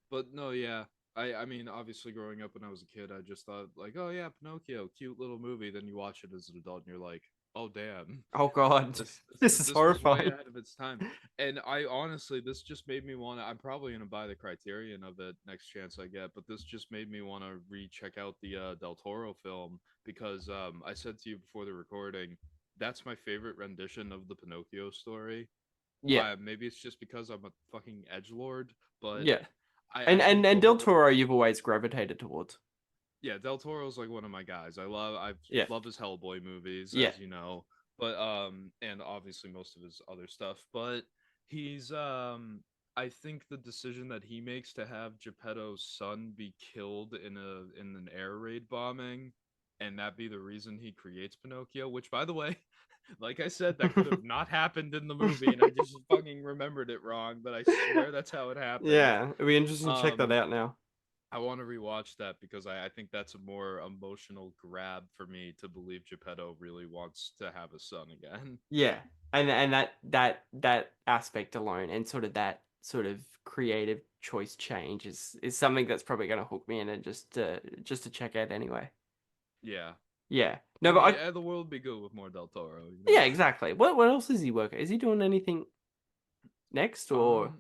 But no, yeah. I mean, obviously growing up when I was a kid, I just thought like, oh yeah, Pinocchio, cute little movie. Then you watch it as an adult and you're like, oh damn. Oh god. This is was horrifying. way ahead of its time. And I honestly, this just made me want to, I'm probably going to buy the Criterion of it next chance I get, but this just made me want to recheck out the Del Toro film, because I said to you before the recording, that's my favorite rendition of the Pinocchio story. Yeah. Maybe it's just because I'm a fucking edgelord, but Yeah. I And think the Del whole- Toro you've always gravitated towards. Yeah, Del Toro's like one of my guys. I love his Hellboy movies, as you know. But and obviously most of his other stuff. But he's I think the decision that he makes to have Geppetto's son be killed in an air raid bombing, and that be the reason he creates Pinocchio, which by the way, like I said, that could have not happened in the movie, and I just fucking remembered it wrong, but I swear that's how it happened. Yeah, it'd be interesting to check that out now. I want to rewatch that because I think that's a more emotional grab for me to believe Geppetto really wants to have a son again. Yeah, and that aspect alone, and sort of that sort of creative choice change is something that's probably going to hook me in, and just to check out anyway. Yeah. Yeah. No, but the world would be good with more Del Toro. You know? Yeah, exactly. What else is he working? Is he doing anything next, or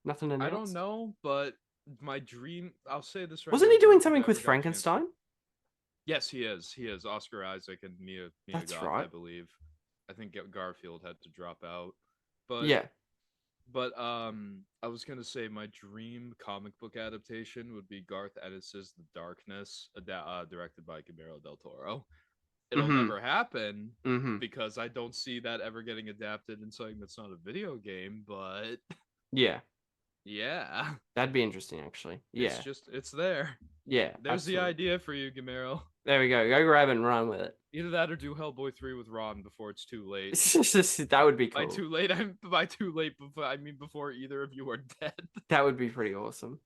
nothing announced? I don't know, but my dream, I'll say this right Wasn't now, he doing if something I with ever got a chance to- Frankenstein? Yes, he is. He is. Oscar Isaac and Mia That's Goth, I right. believe. I think Garfield had to drop out. But Yeah. I was gonna say my dream comic book adaptation would be Garth Ennis's The Darkness, directed by Guillermo del Toro. It'll Mm-hmm. never happen Mm-hmm. because I don't see that ever getting adapted in something that's not a video game. But Yeah. yeah, That'd be interesting, actually. Yeah. it's there. Yeah. There's the Absolutely. idea for you, Guillermo. There we go. Go grab it and run with it. Either that or do Hellboy 3 with Ron before it's too late. That would be By cool. too late, I mean before either of you are dead. That would be pretty awesome.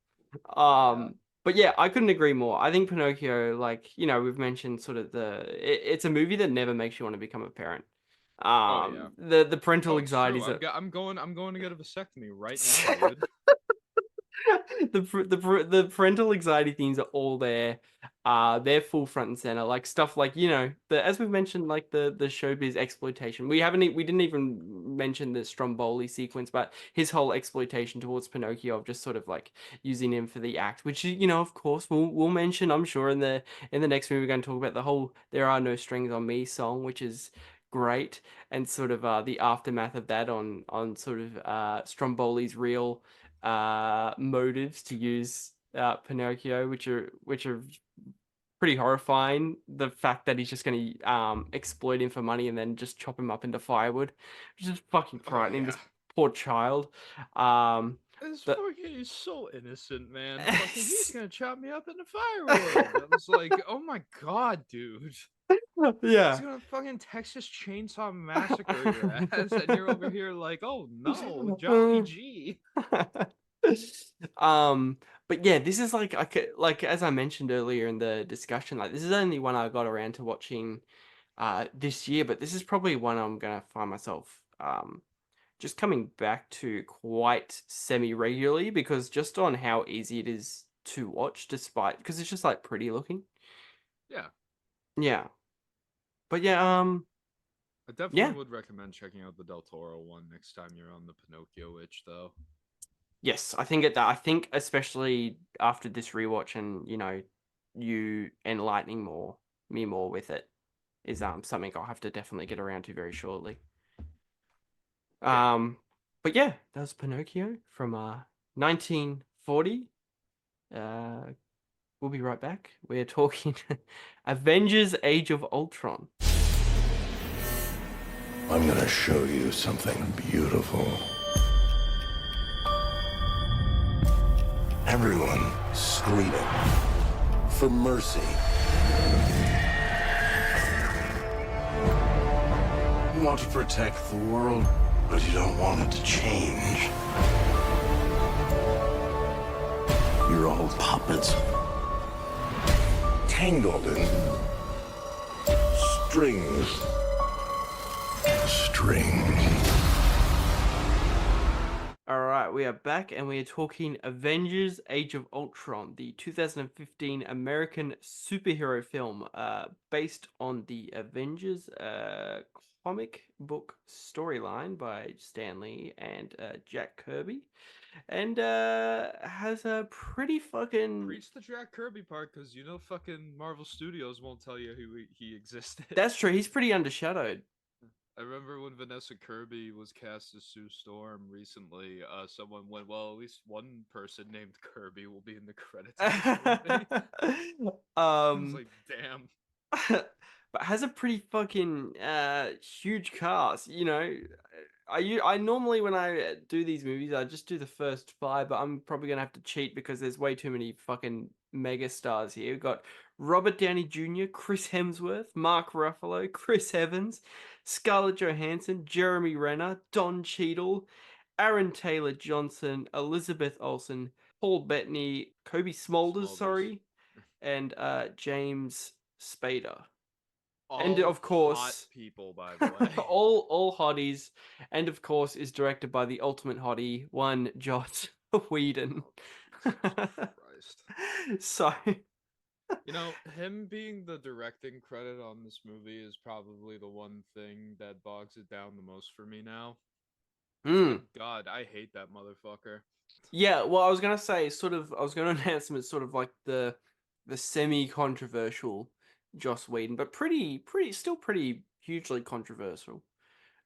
Yeah. But yeah, I couldn't agree more. I think Pinocchio, like, we've mentioned sort of it's a movie that never makes you want to become a parent. Oh yeah. The parental Oh, it's true. anxieties are I'm going to get a vasectomy right now, dude. the parental anxiety themes are all there. They're full front and center. Like stuff like, as we've mentioned, like the showbiz exploitation. We didn't even mention the Stromboli sequence, but his whole exploitation towards Pinocchio of just sort of like using him for the act, which of course we'll mention, I'm sure, in the next movie we're going to talk about the whole "There Are No Strings on Me" song, which is great, and sort of the aftermath of that on sort of Stromboli's real motives to use Pinocchio, which are pretty horrifying. The fact that he's just going to exploit him for money and then just chop him up into firewood, which is fucking frightening. yeah. This poor child. The- He's so innocent, man. Fucking, he's gonna chop me up into firewood. I was like, oh my god, dude. yeah. He's gonna fucking Texas Chainsaw Massacre your ass, and you're over here like, oh no, Jolly G. But yeah, this is like as I mentioned earlier in the discussion, like this is only one I got around to watching this year, but this is probably one I'm gonna find myself just coming back to quite semi-regularly, because just on how easy it is to watch, despite because it's just like pretty looking. Yeah. Yeah. But yeah, I definitely would recommend checking out the Del Toro one next time you're on the Pinocchio itch, though. yes, I think especially after this rewatch and you enlightening me more with it is something I'll have to definitely get around to very shortly. Yeah. But yeah, that was Pinocchio from 1940. We'll be right back. We're talking Avengers: Age of Ultron. I'm gonna show you something beautiful. Everyone screaming for mercy. You want to protect the world, but you don't want it to change. You're all puppets, tangled in strings. All right, we are back and we are talking Avengers: Age of Ultron, the 2015 American superhero film based on the Avengers comic book storyline by Stan Lee and Jack Kirby, and has a pretty fucking... Preach the Jack Kirby part, because fucking Marvel Studios won't tell you who he existed. That's true, he's pretty undershadowed. I remember when Vanessa Kirby was cast as Sue Storm recently, someone went, well, at least one person named Kirby will be in the credits of the movie. I was like, damn. But has a pretty fucking huge cast, I normally, when I do these movies, I just do the first 5, but I'm probably gonna have to cheat because there's way too many fucking mega stars here. We've got Robert Downey Jr., Chris Hemsworth, Mark Ruffalo, Chris Evans, Scarlett Johansson, Jeremy Renner, Don Cheadle, Aaron Taylor Johnson, Elizabeth Olsen, Paul Bettany, Kobe Smulders, and James Spader. And of course, hot people, by the way. all hotties, and of course is directed by the ultimate hottie, one Joss Whedon. Christ. So, him being the directing credit on this movie is probably the one thing that bogs it down the most for me now. God, I hate that motherfucker. Yeah, well, I was gonna say, I was gonna announce him as sort of like the semi-controversial Joss Whedon, but still pretty hugely controversial.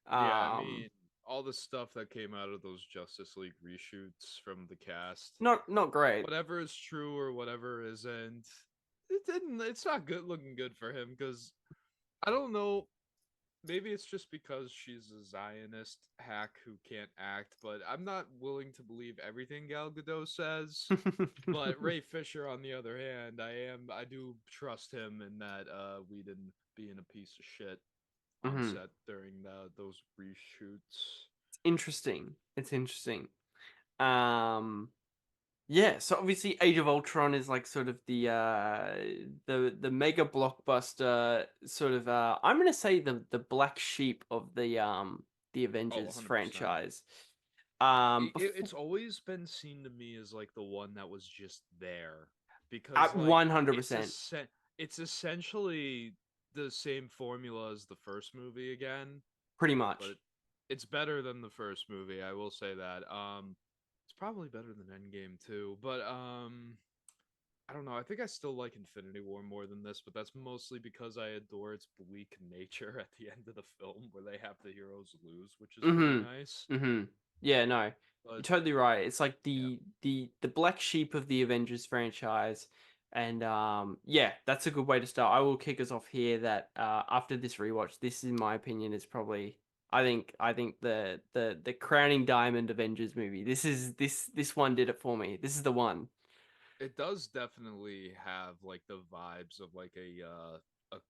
Yeah, I Um, mean, all the stuff that came out of those Justice League reshoots from the cast, not great. whatever is true or whatever isn't, it's not good looking good for him because I don't know. Maybe it's just because she's a Zionist hack who can't act, but I'm not willing to believe everything Gal Gadot says. But Ray Fisher, on the other hand, I do trust him in that Whedon being a piece of shit on Mhm. set during those reshoots. Interesting. It's interesting. Um, yeah. So obviously, Age of Ultron is like sort of the mega blockbuster sort of. I'm gonna say the black sheep of the Oh, Avengers 100%. franchise. It's always been seen to me as like the one that was just there because At like 100%, it's essentially the same formula as the first movie again, pretty but much. it's better than the first movie. I will say that. It's probably better than Endgame too, but I don't know. I think I still like Infinity War more than this, but that's mostly because I adore its bleak nature at the end of the film where they have the heroes lose, which is really Mhm. nice. Mhm. Yeah. No, you're But totally right. It's like yeah. the black sheep of the Avengers franchise, and yeah, that's a good way to start. I will kick us off here. That after this rewatch, this, in my opinion, is probably. I think the crowning diamond Avengers movie. This one did it for me. This is the one. It does definitely have like the vibes of like a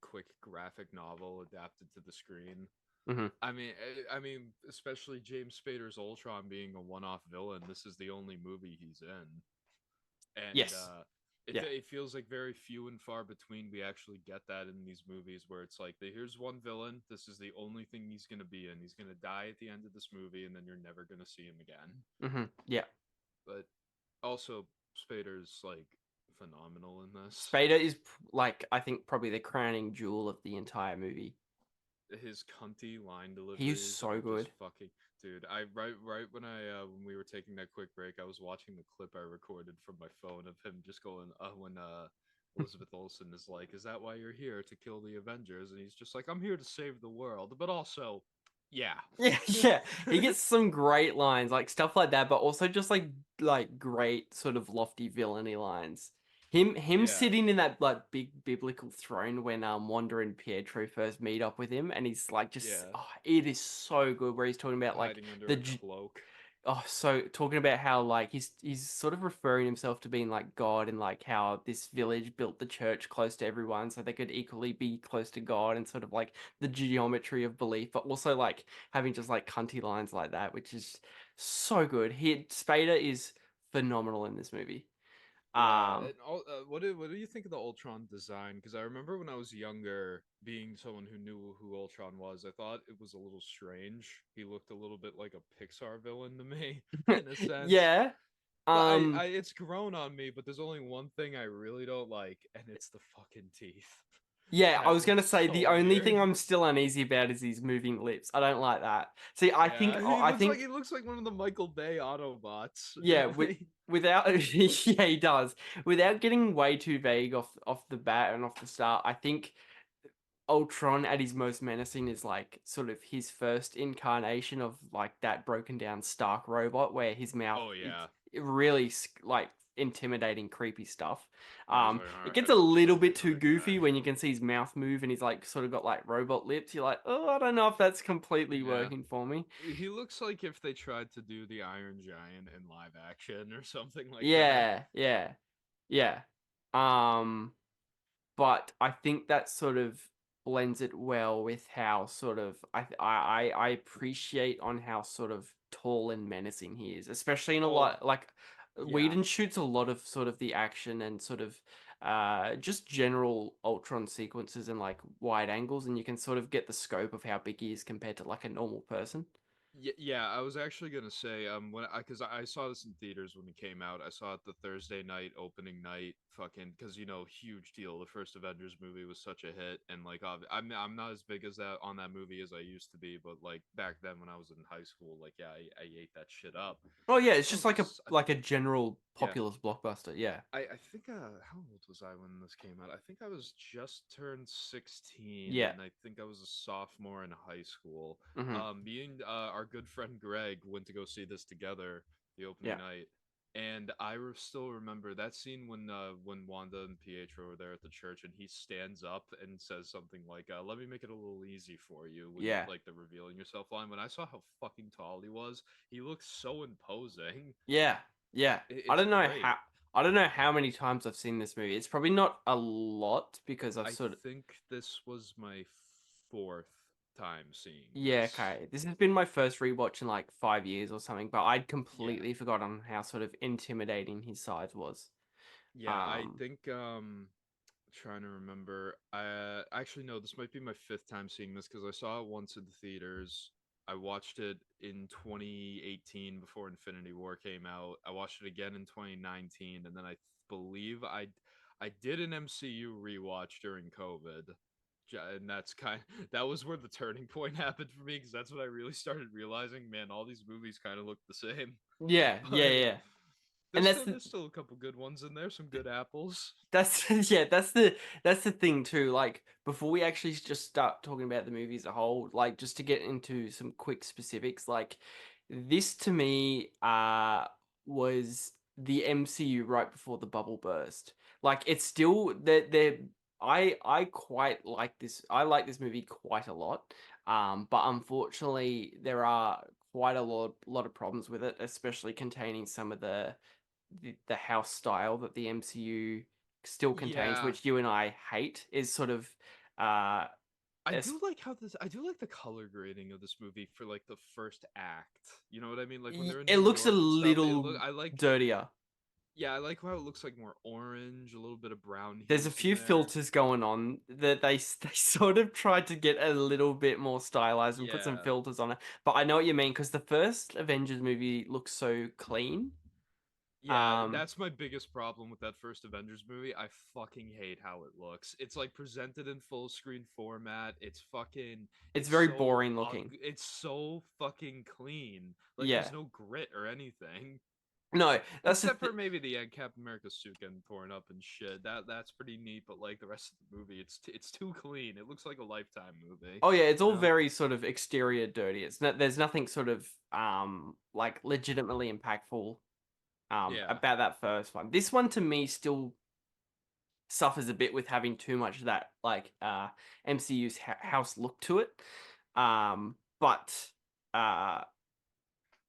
quick graphic novel adapted to the screen. Hmm. I mean, especially James Spader's Ultron being a one-off villain. This is the only movie he's in, and Yes. it Yeah. it feels like very few and far between we actually get that in these movies where it's like, here's one villain. This is the only thing he's gonna be in. He's gonna die at the end of this movie, and then you're never gonna see him again. Yeah. But also, Spader's like phenomenal in this. Spader is like, I think, probably the crowning jewel of the entire movie. His cunty line He is deliveries so are just good. fucking dude. I right when we were taking that quick break, I was watching the clip I recorded from my phone of him just going when Elizabeth Olsen is like, "Is that why you're here, to kill the Avengers?" And he's just like, "I'm here to save the world, but also, yeah." Yeah, yeah. He gets some great lines, like stuff like that, but also just like great sort of lofty villainy lines. Him Yeah, sitting in that like big biblical throne when Wanda and Pietro first meet up with him, and he's like just, yeah, oh, it is so good where he's talking about like hiding under the a cloak. oh, so talking about how like he's sort of referring himself to being like God, and like how this village built the church close to everyone so they could equally be close to God, and sort of like the geometry of belief, but also like having just like cunty lines like that, which is so good. Spader is phenomenal in this movie. Yeah, Um, and what do you think of the Ultron design? Because I remember when I was younger, being someone who knew who Ultron was, I thought it was a little strange. He looked a little bit like a Pixar villain to me, in a sense. yeah. But Um, it's grown on me. But there's only one thing I really don't like, and it's the fucking teeth. yeah, I That was gonna looks say so the only thing weird. I'm still uneasy about is his moving lips. I don't like that. See, Yeah, I think he looks like one of the Michael Bay Autobots. yeah, without yeah, he does. Without getting way too vague off the bat and off the start, I think Ultron at his most menacing is like sort of his first incarnation of like that broken down Stark robot where his mouth Oh is yeah, really like intimidating, creepy stuff. where he's like, It I gets a gotta do little something bit on too the goofy guy. when you can see his mouth move and he's like sort of got like robot lips. You're like, oh, I don't know if that's completely Yeah. working for me. He looks like if they tried to do the Iron Giant in live action or something like that. Yeah, yeah, yeah. Um, but I think that sort of blends it well with how sort of I appreciate on how sort of tall and menacing he is, especially in a Oh, lot like yeah. Whedon shoots a lot of sort of the action and sort of just general Ultron sequences and like wide angles, and you can sort of get the scope of how big he is compared to like a normal person. Yeah, I was actually gonna say, because I saw this in theaters when it came out. I saw it the Thursday night opening night, fucking, because huge deal. The first Avengers movie was such a hit, and like, I'm not as big as that on that movie as I used to be, but like back then when I was in high school, like yeah, I ate that shit up. Oh yeah, it's So just like a I like a general yeah, populist blockbuster. Yeah. I think how old was I when this came out? I think I was just turned 16, Yeah. and I think I was a sophomore in high school. Hmm. Me and our good friend Greg went to go see this together the opening Yeah. night, and still remember that scene when Wanda and Pietro were there at the church, and he stands up and says something like, "Let me make it a little easy for you," when Yeah. like the revealing yourself line. When I saw how fucking tall he looked so imposing. Yeah. Yeah. I It's don't know how. great. I don't know how many times I've seen this movie. It's probably not a lot because I've I sort of. think this was my fourth time seeing Yeah, this. okay. This has been my first rewatch in like 5 years or something, but I'd Yeah. completely forgotten how sort of intimidating his size was. Yeah, I Um, think trying to remember. I actually no, this might be my fifth time seeing this because I saw it once in the theaters. I watched it in 2018 before Infinity War came out. I watched it again in 2019, and then I believe I did an MCU rewatch during COVID. And that was where the turning point happened for me because that's when I really started realizing, man, all these movies kind of look the same. yeah, yeah, But yeah. And there's still a couple good ones in there, some good apples. that's yeah, that's the thing too. Like before we actually just start talking about the movie as a whole, like just to get into some quick specifics, like this to me was the MCU right before the bubble burst. Like it's still they're I quite like this. I like this movie quite a lot. But unfortunately there are quite a lot of problems with it, especially containing some of the house style that the MCU still contains, Yeah, which you and I hate, is sort of uh es- I do like the color grading of this movie for like the first act. You know what I mean? Like when they're in it New looks a York and stuff. little I like dirtier. yeah, I like how it looks like more orange, a little bit of brown There's a hues in few there. filters going on that they sort of tried to get a little bit more stylized and put some Yeah. filters on it. But I know what you mean because the first Avengers movie looks so clean. Yeah, Um, that's my biggest problem with that first Avengers movie. I fucking hate how it looks. It's like presented in full screen format. it's very boring ugly. looking. It's so fucking clean. Like Yeah. there's no grit or anything. No, that's the Except for maybe the end Captain America suit getting torn up and shit. That's pretty neat, but like the rest of the movie, it's too clean. It looks like a Lifetime movie. Oh yeah, it's You all know? very sort of exterior dirty. There's nothing sort of like legitimately impactful Yeah. about that first one. This one to me still suffers a bit with having too much of that like MCU's house look to it. But uh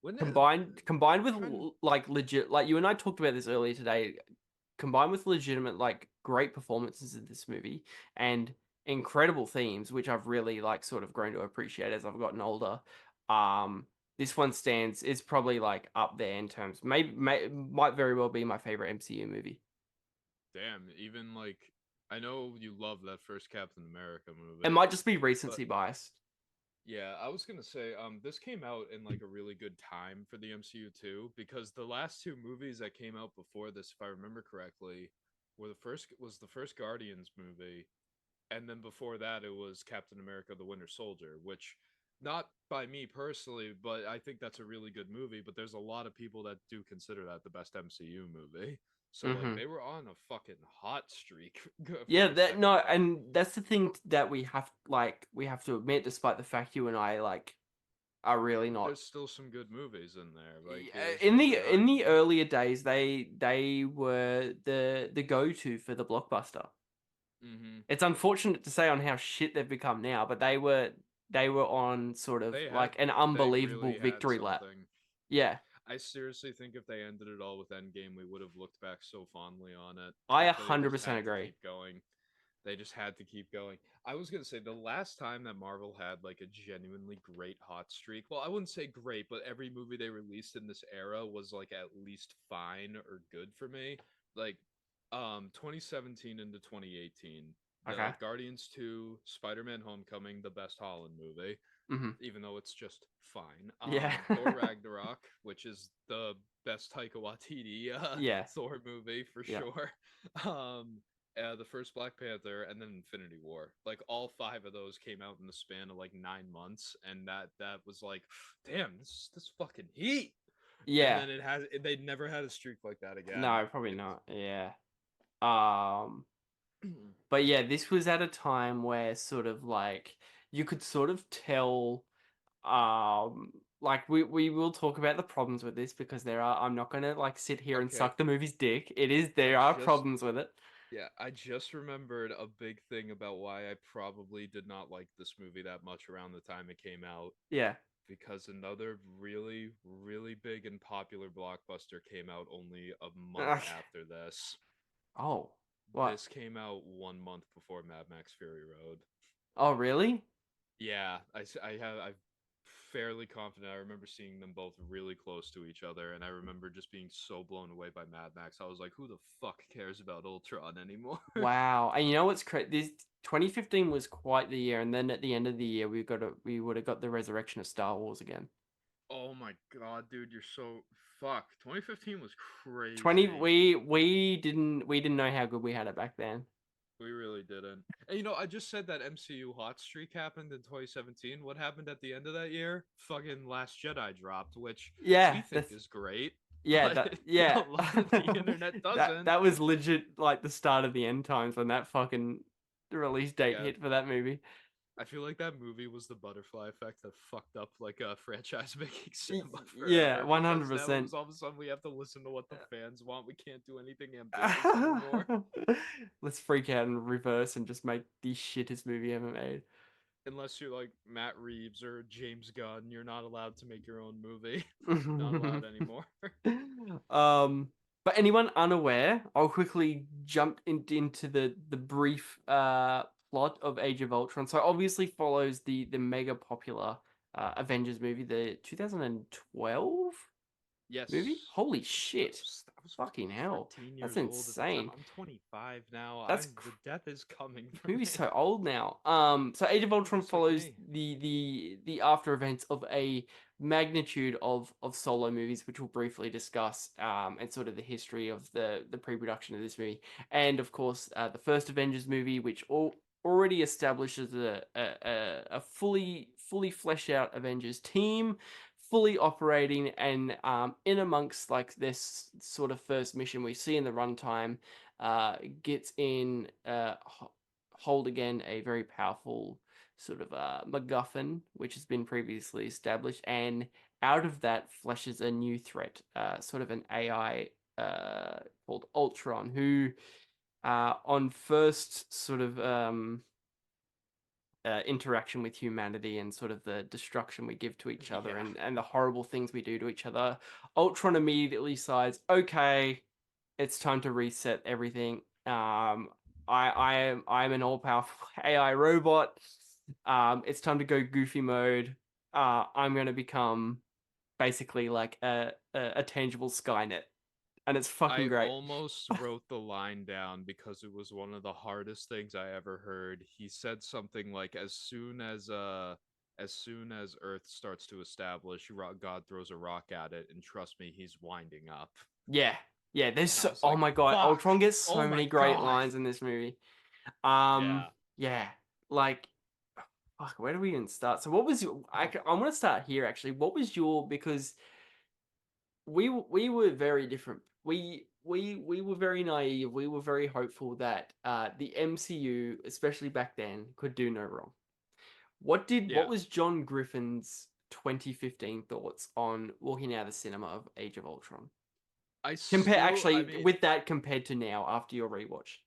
When it, combined with trying to like legit, like you and I talked about this earlier today, combined with legitimate like great performances in this movie and incredible themes, which I've really like sort of grown to appreciate as I've gotten older. um this one stands is probably like up there in terms, might very well be my favorite MCU movie. damn, even like I know you love that first Captain America It movie, might just be but recency biased. yeah, I was gonna say, this came out in like a really good time for the MCU too, because the last two movies that came out before this, if I remember correctly, was the first Guardians movie, and then before that it was Captain America: The Winter Soldier, which not by me personally, but I think that's a really good movie. But there's a lot of people that do consider that the best MCU movie. So like Hmm. they were on a fucking hot streak for Yeah, a that second no, there. and that's the thing that we have to admit, despite the fact you and I like are really not. There's still some good movies in there. Like Yeah, there's no in denying the that. earlier days, they were the go to for the blockbuster. Hmm. It's unfortunate to say on how shit they've become now, but they were on sort of like an They unbelievable really had victory lap. something. Yeah, I seriously think if they ended it all with Endgame, we would have looked back so fondly on it. I But they just 100% had to agree. keep going. They just had to keep going. I was gonna say the last time that Marvel had like a genuinely great hot streak. Well, I wouldn't say great, but every movie they released in this era was like at least fine or good for me. Like 2017 into 2018. Okay. Guardians 2, Spider-Man: Homecoming, the best Holland movie, Hmm. even though it's just fine. Yeah. Thor Ragnarok, which is the best Taika Waititi Yeah. Thor movie for Yeah. sure. Um, the first Black Panther, and then Infinity War. Like all 5 of those came out in the span of like 9 months, and that was like, damn, this fucking heat. And Yeah. then they never had a streak like that again. No, probably not. Yeah. Um, but yeah, this was at a time where sort of like you could sort of tell, like we will talk about the problems with this because there are. I'm not gonna like sit here and Okay, suck the movie's dick. It is I there are just problems with it. yeah, I just remembered a big thing about why I probably did not like this movie that much around the time it came out. Yeah. Because another really, really big and popular blockbuster came out only a month Okay. after this. Oh, what? This came out 1 month before Mad Max Fury Road. Oh, really? Yeah, I'm fairly confident. I remember seeing them both really close to each other, and I remember just being so blown away by Mad Max. I was like, who the fuck cares about Ultron anymore? Wow. And you know what's crazy? This 2015 was quite the year, and then at the end of the year, we would have got the resurrection of Star Wars again. Oh my god, dude, you're so fuck. 2015 was 20 crazy. we didn't know how good we had it back then. We really didn't. And I just said that MCU hot streak happened in 2017. What happened at the end of that year? Fucking Last Jedi dropped, which we Yeah, think is great, yeah, but a yeah. lot of the internet that doesn't. that was legit like the start of the end times when that fucking release date Yeah, hit for that movie. I feel like that movie was the butterfly effect that fucked up like a franchise making Y- cinema Yeah, forever because now it 100%. was all of a sudden we have to listen to what the fans want. We can't do anything ambitious anymore. Let's freak out and reverse and just make the shittest movie ever made. Unless you're like Matt Reeves or James Gunn, you're not allowed to make your own movie. Not allowed anymore. um, but anyone unaware, I'll quickly jump into the brief plot of Age of Ultron. So obviously follows the mega popular Avengers movie, the 2012 Yes. movie. Holy shit! I was Fucking hell, 13 that's years old at the time. insane. I'm 25 now. That's The death is coming for movie's me. so old now. So Age of Ultron Just like follows me. the after events of a magnitude of solo movies, which we'll briefly discuss, and sort of the history of the pre-production of this movie, and of course the first Avengers movie, which already establishes a fully fleshed out Avengers team, fully operating, and in amongst like this sort of first mission we see in the runtime, gets in hold again a very powerful sort of MacGuffin, which has been previously established, and out of that flashes a new threat, sort of an AI called Ultron, who on first sort of interaction with humanity and sort of the destruction we give to each other, Yeah. and the horrible things we do to each other, Ultron immediately decides, okay, it's time to reset everything. I'm an all powerful AI robot. It's time to go goofy mode. I'm gonna become basically like a tangible Skynet, and it's fucking I great. almost wrote the line down because it was one of the hardest things I ever heard. He said something like, as soon as Earth starts to establish, God throws a rock at it, and trust me, he's winding up." Yeah, yeah. There's And I so, was oh like, my god, fuck. Ultron gets Oh so my many great god. lines in this movie. Yeah. Yeah, like fuck, where do we even start? So what was your? I'm gonna start here actually. What was your? Because we were very different. We were very naive. We were very hopeful that the MCU, especially back then, could do no wrong. What Yeah. was John Griffin's 2015 thoughts on walking out of the cinema of Age of Ultron? I mean, With that compared to now after your rewatch.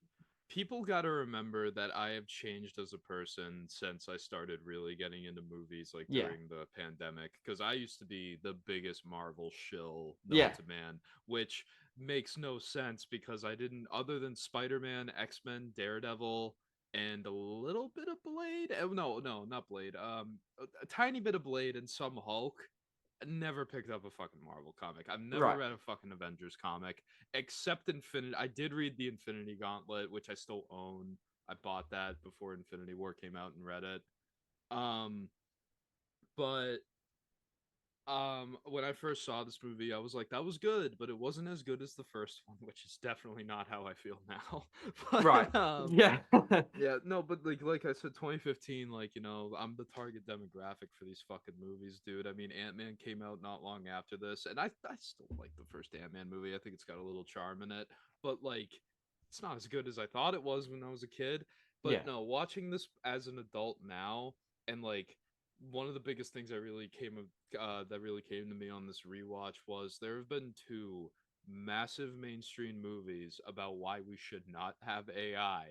people got to remember that I have changed as a person since I started really getting into movies like Yeah. during the pandemic, because I used to be the biggest Marvel shill known Yeah. to man, which makes no sense because I didn't, other than Spider-Man, X-Men, Daredevil, and a little bit of Blade. No, not Blade. A tiny bit of Blade and some Hulk. I never picked up a fucking Marvel comic. I've never Right. read a fucking Avengers comic except Infinity. I did read the Infinity Gauntlet, which I still own. I bought that before Infinity War came out and read it. Um, but when I first saw this movie, I was like, that was good, but it wasn't as good as the first one, which is definitely not how I feel now. Right. But Yeah. yeah, no, but like I said, 2015, like, I'm the target demographic for these fucking movies, dude. I mean, Ant-Man came out not long after this, and I still like the first Ant-Man movie. I think it's got a little charm in it, but like it's not as good as I thought it was when I was a kid. Yeah. But no, watching this as an adult now, and like one of the biggest things that really came to me on this rewatch was there have been two massive mainstream movies about why we should not have AI,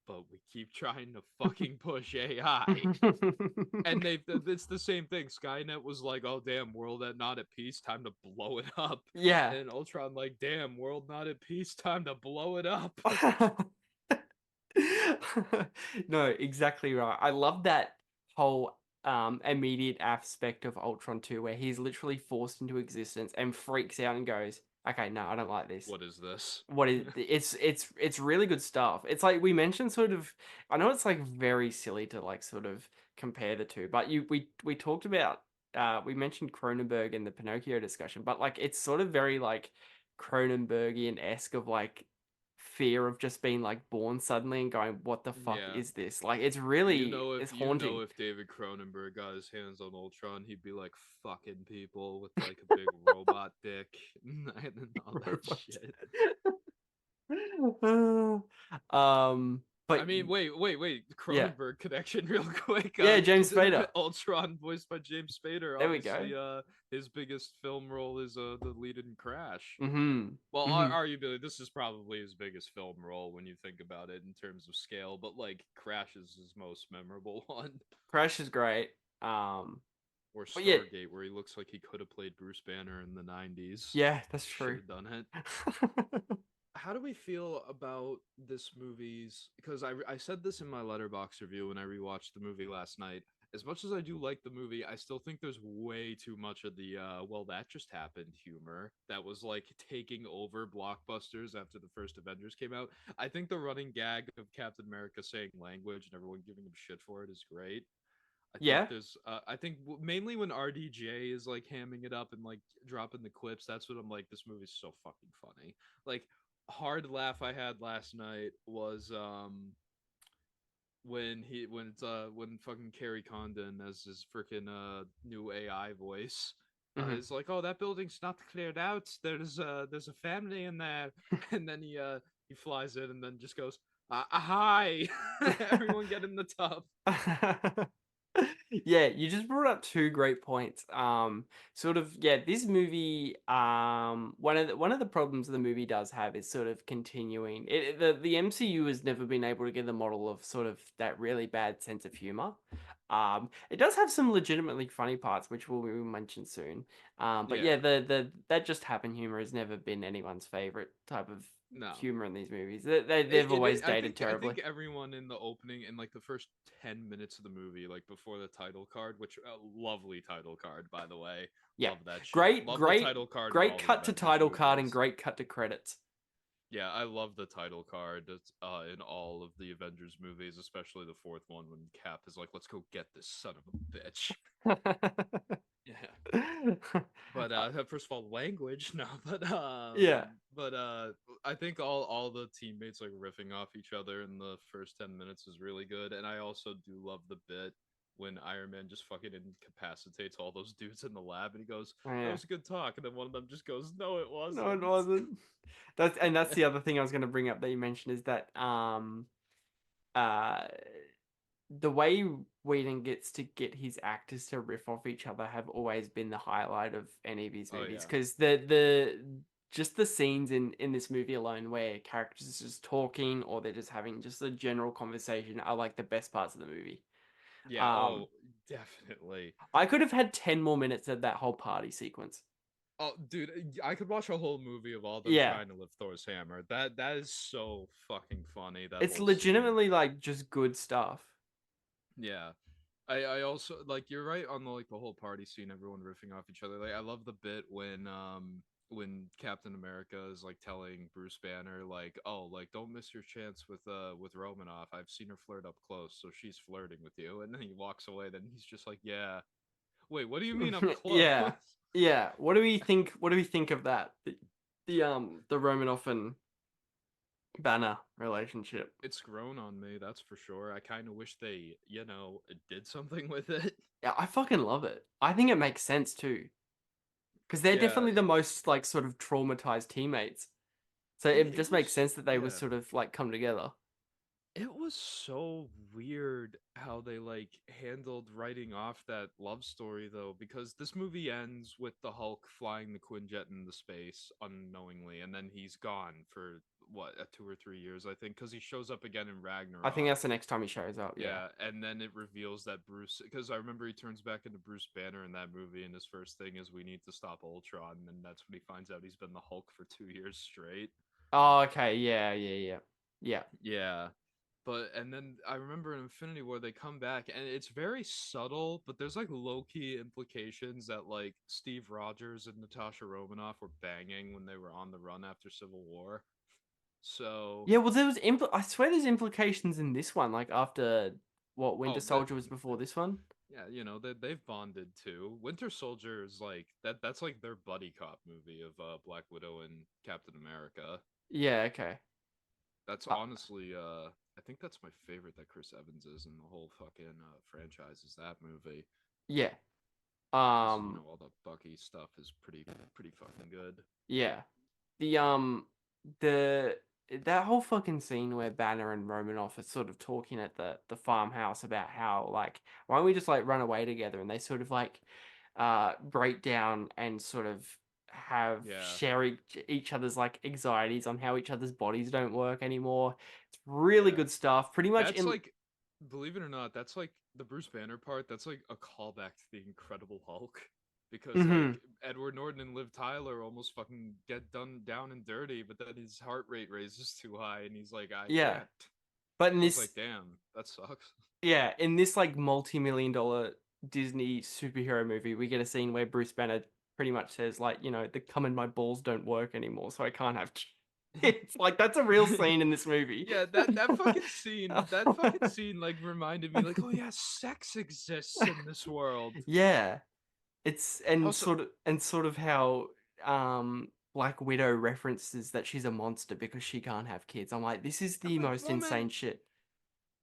but we keep trying to fucking push AI. And it's the same thing. Skynet was like, "Oh damn, world not at peace, time to blow it up." Yeah. And Ultron like, "Damn, world not at peace, time to blow it up." No, exactly right. I love that whole immediate aspect of Ultron 2 where he's literally forced into existence and freaks out and goes, "Okay, no, I don't like this." What is this? What is it's really good stuff. It's like we mentioned sort of I know it's like very silly to like sort of compare the two, but we talked about we mentioned Cronenberg in the Pinocchio discussion, but like it's sort of very like Cronenbergian-esque of like fear of just being like born suddenly and going, what the fuck Yeah. is this? Like it's really it's haunting. If David Cronenberg got his hands on Ultron, he'd be like fucking people with like a big robot dick and all that Robot. shit. But I mean, wait, yeah. Cronenberg connection, real quick. Yeah, James Spader. Ultron, voiced by James Spader. There we go. Obviously, his biggest film role is the lead in Crash. Mm-hmm. Well, Mm-hmm. arguably, this is probably his biggest film role when you think about it in terms of scale. But like, Crash is his most memorable one. Crash is great. Or But yeah. Stargate, where he looks like he could have played Bruce Banner in the 90s. Yeah, that's true. Should have done it. How do we feel about this movie's? Because I said this in my Letterboxd review when I rewatched the movie last night. As much as I do like the movie, I still think there's way too much of the well, that just happened humor that was like taking over blockbusters after the first Avengers came out. I think the running gag of Captain America saying language and everyone giving him shit for it is great. Yeah. I think mainly when RDJ is like hamming it up and like dropping the clips, that's what I'm like, this movie's so fucking funny. Like, hard laugh I had last night was when fucking Kerry Condon as his freaking new AI voice Mhm. is like, "Oh, that building's not cleared out. There's a family in there," and then he flies in and then just goes, "Hi, everyone, get in the tub." Yeah, you just brought up two great points. Sort of, yeah, this movie, one of the problems the movie does have is sort of continuing. The MCU has never been able to get the model of sort of that really bad sense of humor. It does have some legitimately funny parts, which we'll mention soon. But yeah, the that just happened humor has never been anyone's favorite type of No. humor in these movies. They've always dated terribly. I think everyone in the opening, in like the first 10 minutes of the movie, like before the title card, which lovely title card, by the way. Yeah. Love that shit. Great, Love great, the title card. great cut to title card and great cut to credits. Yeah, I love the title card in all of the Avengers movies, especially the fourth one when Cap is like, "Let's go get this son of a bitch." Yeah. But first of all, language, no, but yeah. But I think all the teammates like riffing off each other in the first 10 minutes is really good, and I also do love the bit when Iron Man just fucking incapacitates all those dudes in the lab, and he goes, "That was a good talk," and then one of them just goes, "No, it wasn't." No, it wasn't. That's the other thing I was going to bring up that you mentioned is that the way Whedon gets to get his actors to riff off each other have always been the highlight of any of his movies, because the just the scenes in this movie alone where characters are just talking or they're just having just a general conversation are like the best parts of the movie. Yeah, definitely. I could have had 10 more minutes of that whole party sequence. Oh, dude, I could watch a whole movie of all them trying to lift Thor's hammer. That is so fucking funny. It's legitimately scene. like just good stuff. Yeah. I also like, you're right on the like the whole party scene, everyone riffing off each other. Like, I love the bit when when Captain America is like telling Bruce Banner like, "Oh, like don't miss your chance with Romanoff. I've seen her flirt up close, so she's flirting with you." And then he walks away. Then he's just like, "Yeah, wait, what do you mean I'm close?" Yeah. Yeah. What do we think? What do we think of that? The Romanoff and Banner relationship. It's grown on me, that's for sure. I kind of wish they, did something with it. Yeah, I fucking love it. I think it makes sense too, because they're Yeah, definitely the most like sort of traumatized teammates. So it it just makes was, sense that they would yeah. sort of like come together. It was so weird how they like handled writing off that love story though, because this movie ends with the Hulk flying the Quinjet into space unknowingly, and then he's gone for what, 2 or 3 years, I think, because he shows up again in I think Ragnarok. that's the next time he shows up. Yeah. Yeah, and then it reveals that Bruce, because I remember he turns back into Bruce Banner in that movie, and his first thing is we need to stop Ultron, and that's when he finds out he's been the Hulk for 2 years straight. Oh, okay. Yeah. Yeah. Yeah. Yeah. Yeah. But and then I remember in Infinity War they come back and it's very subtle, but there's like low-key implications that like Steve Rogers and Natasha Romanoff were banging when they were on the run after Civil War. So, Yeah. Well, there was I swear there's implications in this one. Like after what Winter oh, that Soldier was before this one. yeah, they've bonded too. Winter Soldier is like that's like their buddy cop movie of Black Widow and Captain America. Yeah. Okay. That's Uh, honestly I think that's my favorite that Chris Evans is in the whole fucking franchise is that movie. yeah. Because Um. all the Bucky stuff is pretty fucking good. Yeah. The the that whole fucking scene where Banner and Romanoff are sort of talking at the farmhouse about how like why don't we just like run away together, and they sort of like break down and sort of have Yeah, share each other's like anxieties on how each other's bodies don't work anymore. It's really yeah. good stuff. Pretty much That's in like, believe it or not, that's like the Bruce Banner part. That's like a callback to the Incredible Hulk, because Mhm. like Edward Norton and Liv Tyler almost fucking get done down and dirty, but then his heart rate raises too high, and he's like, I Yeah. can't. But in I was like, this damn, that sucks. Yeah, in this like multi-million-dollar Disney superhero movie, we get a scene where Bruce Banner pretty much says like, the cum in my balls don't work anymore, so I can't have kids. Like that's a real scene in this movie. Yeah, that fucking scene like reminded me like, oh yeah, sex exists in this world. Yeah, it's and Also, sort of how Black Widow references that she's a monster because she can't have kids. I'm like, this is I'm the like, most woman, insane shit.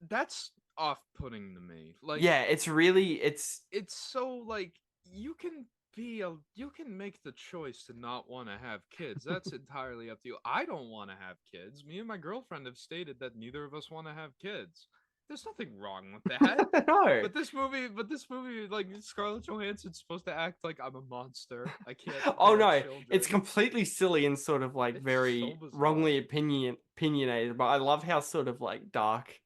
that's off-putting to me. Like, Yeah, it's so like you can make the choice to not want to have kids. That's entirely up to you. I don't want to have kids. Me and my girlfriend have stated that neither of us want to have kids. There's nothing wrong with that. no. But this movie, like Scarlett Johansson's supposed to act like I'm a monster. I can't Oh bear no, it's children. completely silly and sort of like It's so very bizarre. wrongly opinionated, but I love how sort of like dark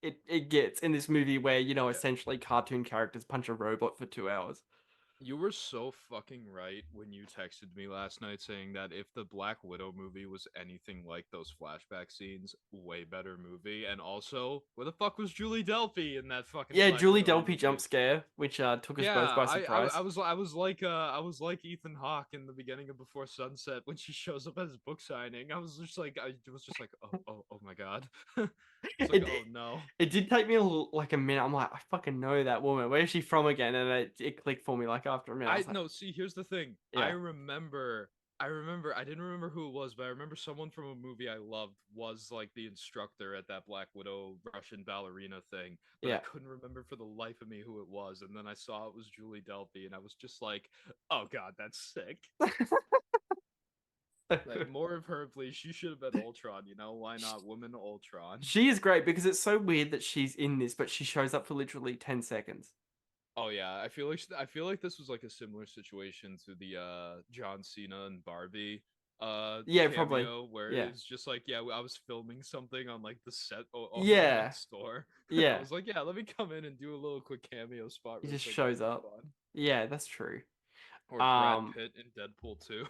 it gets in this movie where, Yeah. essentially cartoon characters punch a robot for 2 hours. You were so fucking right when you texted me last night saying that if the Black Widow movie was anything like those flashback scenes, way better movie. And also, where the fuck was Julie Delpy in that fucking Yeah, Black Julie Widow Delpy movie? jump scare, which took us Yeah, both by I surprise. was I was like Ethan Hawke in the beginning of Before Sunset when she shows up at his book signing. I was just like, oh my god. It's like, It oh no. it did take me like a minute. I'm like, I fucking know that woman. Where is she from again? And it clicked for me like after a minute. I I was like, no, see, here's the thing. yeah, I didn't remember who it was, but I remember someone from a movie I loved was like the instructor at that Black Widow Russian ballerina thing, but I yeah. couldn't remember for the life of me who it was. And then I saw it was Julie Delpy, and I was just like, "Oh God, that's sick!" Like more of her, please. She should have been Ultron. Why not woman Ultron? She is great because it's so weird that she's in this, but she shows up for literally 10 seconds. Oh yeah, I feel like this was like a similar situation to the John Cena and Barbie Yeah, probably. cameo where Yeah. it's just like, yeah, I was filming something on like the set over Yeah. next door. I Yeah. was like, yeah, let me come in and do a little quick cameo spot He real just quick. That'll shows be up. fun. Yeah, that's true. Or Brad Um, Pitt in Deadpool 2.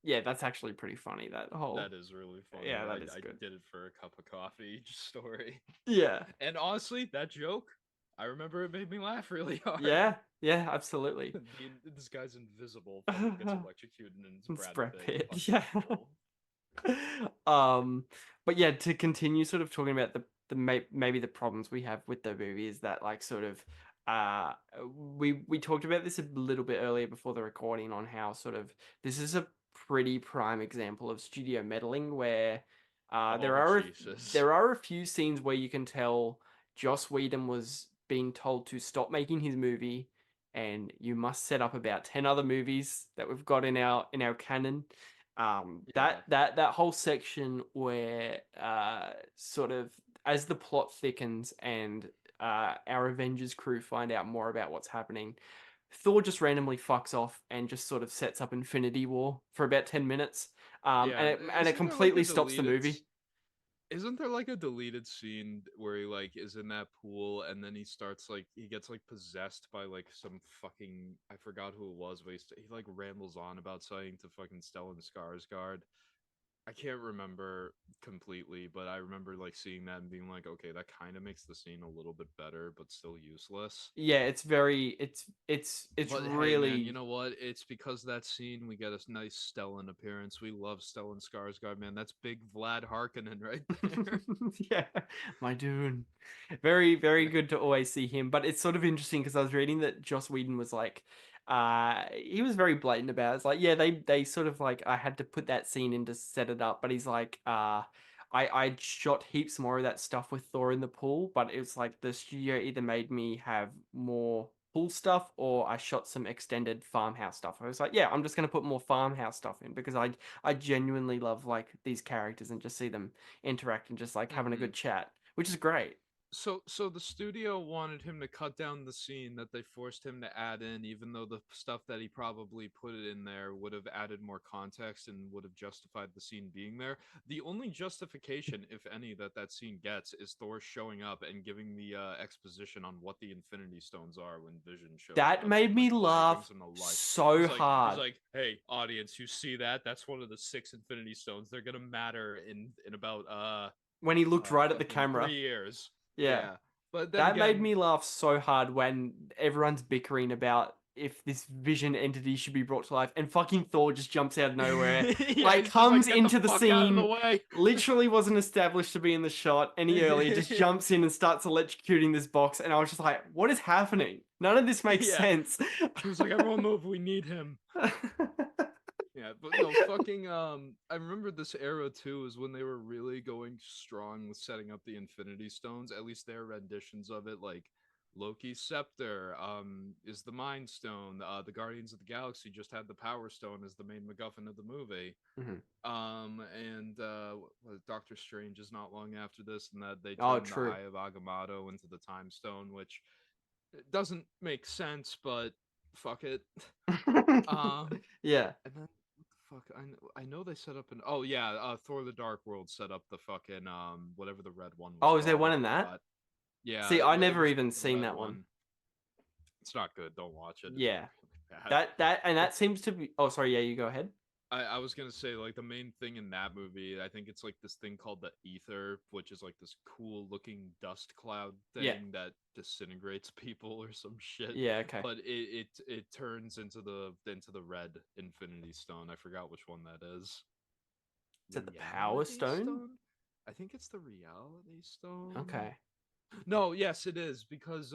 yeah, that's actually pretty funny. That whole. That is really funny. Yeah, I, that is I good. did it for a cup of coffee story. Yeah. And honestly, that joke I remember it made me laugh really hard. Yeah, yeah, absolutely. This guy's invisible, fucking gets electrocuted, and it's It's Brad Brad Pitt. Pitt, Fucking yeah. cool. But yeah, to continue sort of talking about maybe the problems we have with the movie is that like sort of uh we talked about this a little bit earlier before the recording on how sort of this is a pretty prime example of studio meddling where there Oh, are Jesus. there are a few scenes where you can tell Joss Whedon was being told to stop making his movie and you must set up about 10 other movies that we've got in our canon. Yeah. That whole section where sort of as the plot thickens and our Avengers crew find out more about what's happening, Thor just randomly fucks off and just sort of sets up Infinity War for about 10 minutes. Yeah. And it Isn't there like a completely stops the deleted movie. Isn't there like a deleted scene where he like is in that pool and then he starts like he gets like possessed by like some fucking I forgot who it was, but he like rambles on about saying to fucking Stellan Skarsgård. I can't remember completely, but I remember like seeing that and being like, okay, that kind of makes the scene a little bit better, but still useless. Yeah, it's But hey, man, you really know what? It's because of that scene we get a nice Stellan appearance. We love Stellan Skarsgård, man. That's big Vlad Harkonnen right there. yeah, my dude. Very, very good to always see him. But it's sort of interesting because I was reading that Joss Whedon was like, he was very blatant about it. It's like, yeah, they sort of like I had to put that scene in to set it up, but he's like, I shot heaps more of that stuff with Thor in the pool, but it was like the studio either made me have more pool stuff or I shot some extended farmhouse stuff. I was like, yeah, I'm just gonna put more farmhouse stuff in because I genuinely love like these characters and just see them interact and just like having a Hmm. good chat, which is great. So the studio wanted him to cut down the scene that they forced him to add in, even though the stuff that he probably put it in there would have added more context and would have justified the scene being there. The only justification, if any, that that scene gets is Thor showing up and giving the exposition on what the Infinity Stones are when Vision shows That up made and me like why he brings laugh them to life. so He's hard like, hey, audience, you see that? That's one of the 6 Infinity Stones. They're gonna matter in about when he looked right at the fucking camera. 3 years. Yeah. Yeah. But then That made again, me laugh so hard when everyone's bickering about if this vision entity should be brought to life, and fucking Thor just jumps out of nowhere, yeah, like he's just like, comes get the into the fuck out of the scene, way. literally wasn't established to be in the shot any earlier, just jumps in and starts electrocuting this box, and I was just like, what is happening? None of this makes Yeah. sense. He was like, everyone move, we need him. Yeah, but no, fucking, I remember this era too, is when they were really going strong with setting up the Infinity Stones, at least their renditions of it, like Loki's Scepter, is the Mind Stone, the Guardians of the Galaxy just had the Power Stone as the main MacGuffin of the movie. Mhm. And Doctor Strange is not long after this, and that they Oh, turned the true. Eye of Agamotto into the Time Stone, which doesn't make sense, but fuck it. Yeah. And then what the fuck? I know they set up an oh yeah, Thor: The Dark World set up the fucking whatever the red one was Oh, is there called. one I in that? forgot. Yeah, See, I it never was even the seen red that one. one. It's not good. Don't watch it. It's Yeah. really bad. That seems to be. Oh, sorry. Yeah, you go ahead. I was gonna say like the main thing in that movie, I think it's like this thing called the ether, which is like this cool looking dust cloud thing Yeah. that disintegrates people or some shit. Yeah. Okay. But it turns into the red Infinity Stone. I forgot which one that is. Is it the Power Reality Stone? I think it's the Reality Stone. Okay. No, yes, it is because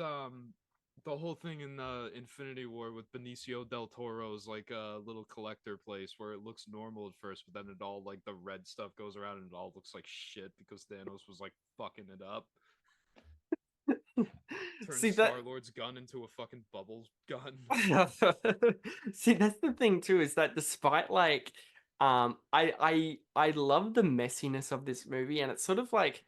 the whole thing in Infinity War with Benicio del Toro's like a little collector place where it looks normal at first, but then it all like the red stuff goes around and it all looks like shit because Thanos was like fucking it up. Turns See that. Star-Lord's gun into a fucking bubble gun. See, that's the thing too, is that despite like I love the messiness of this movie, and it's sort of like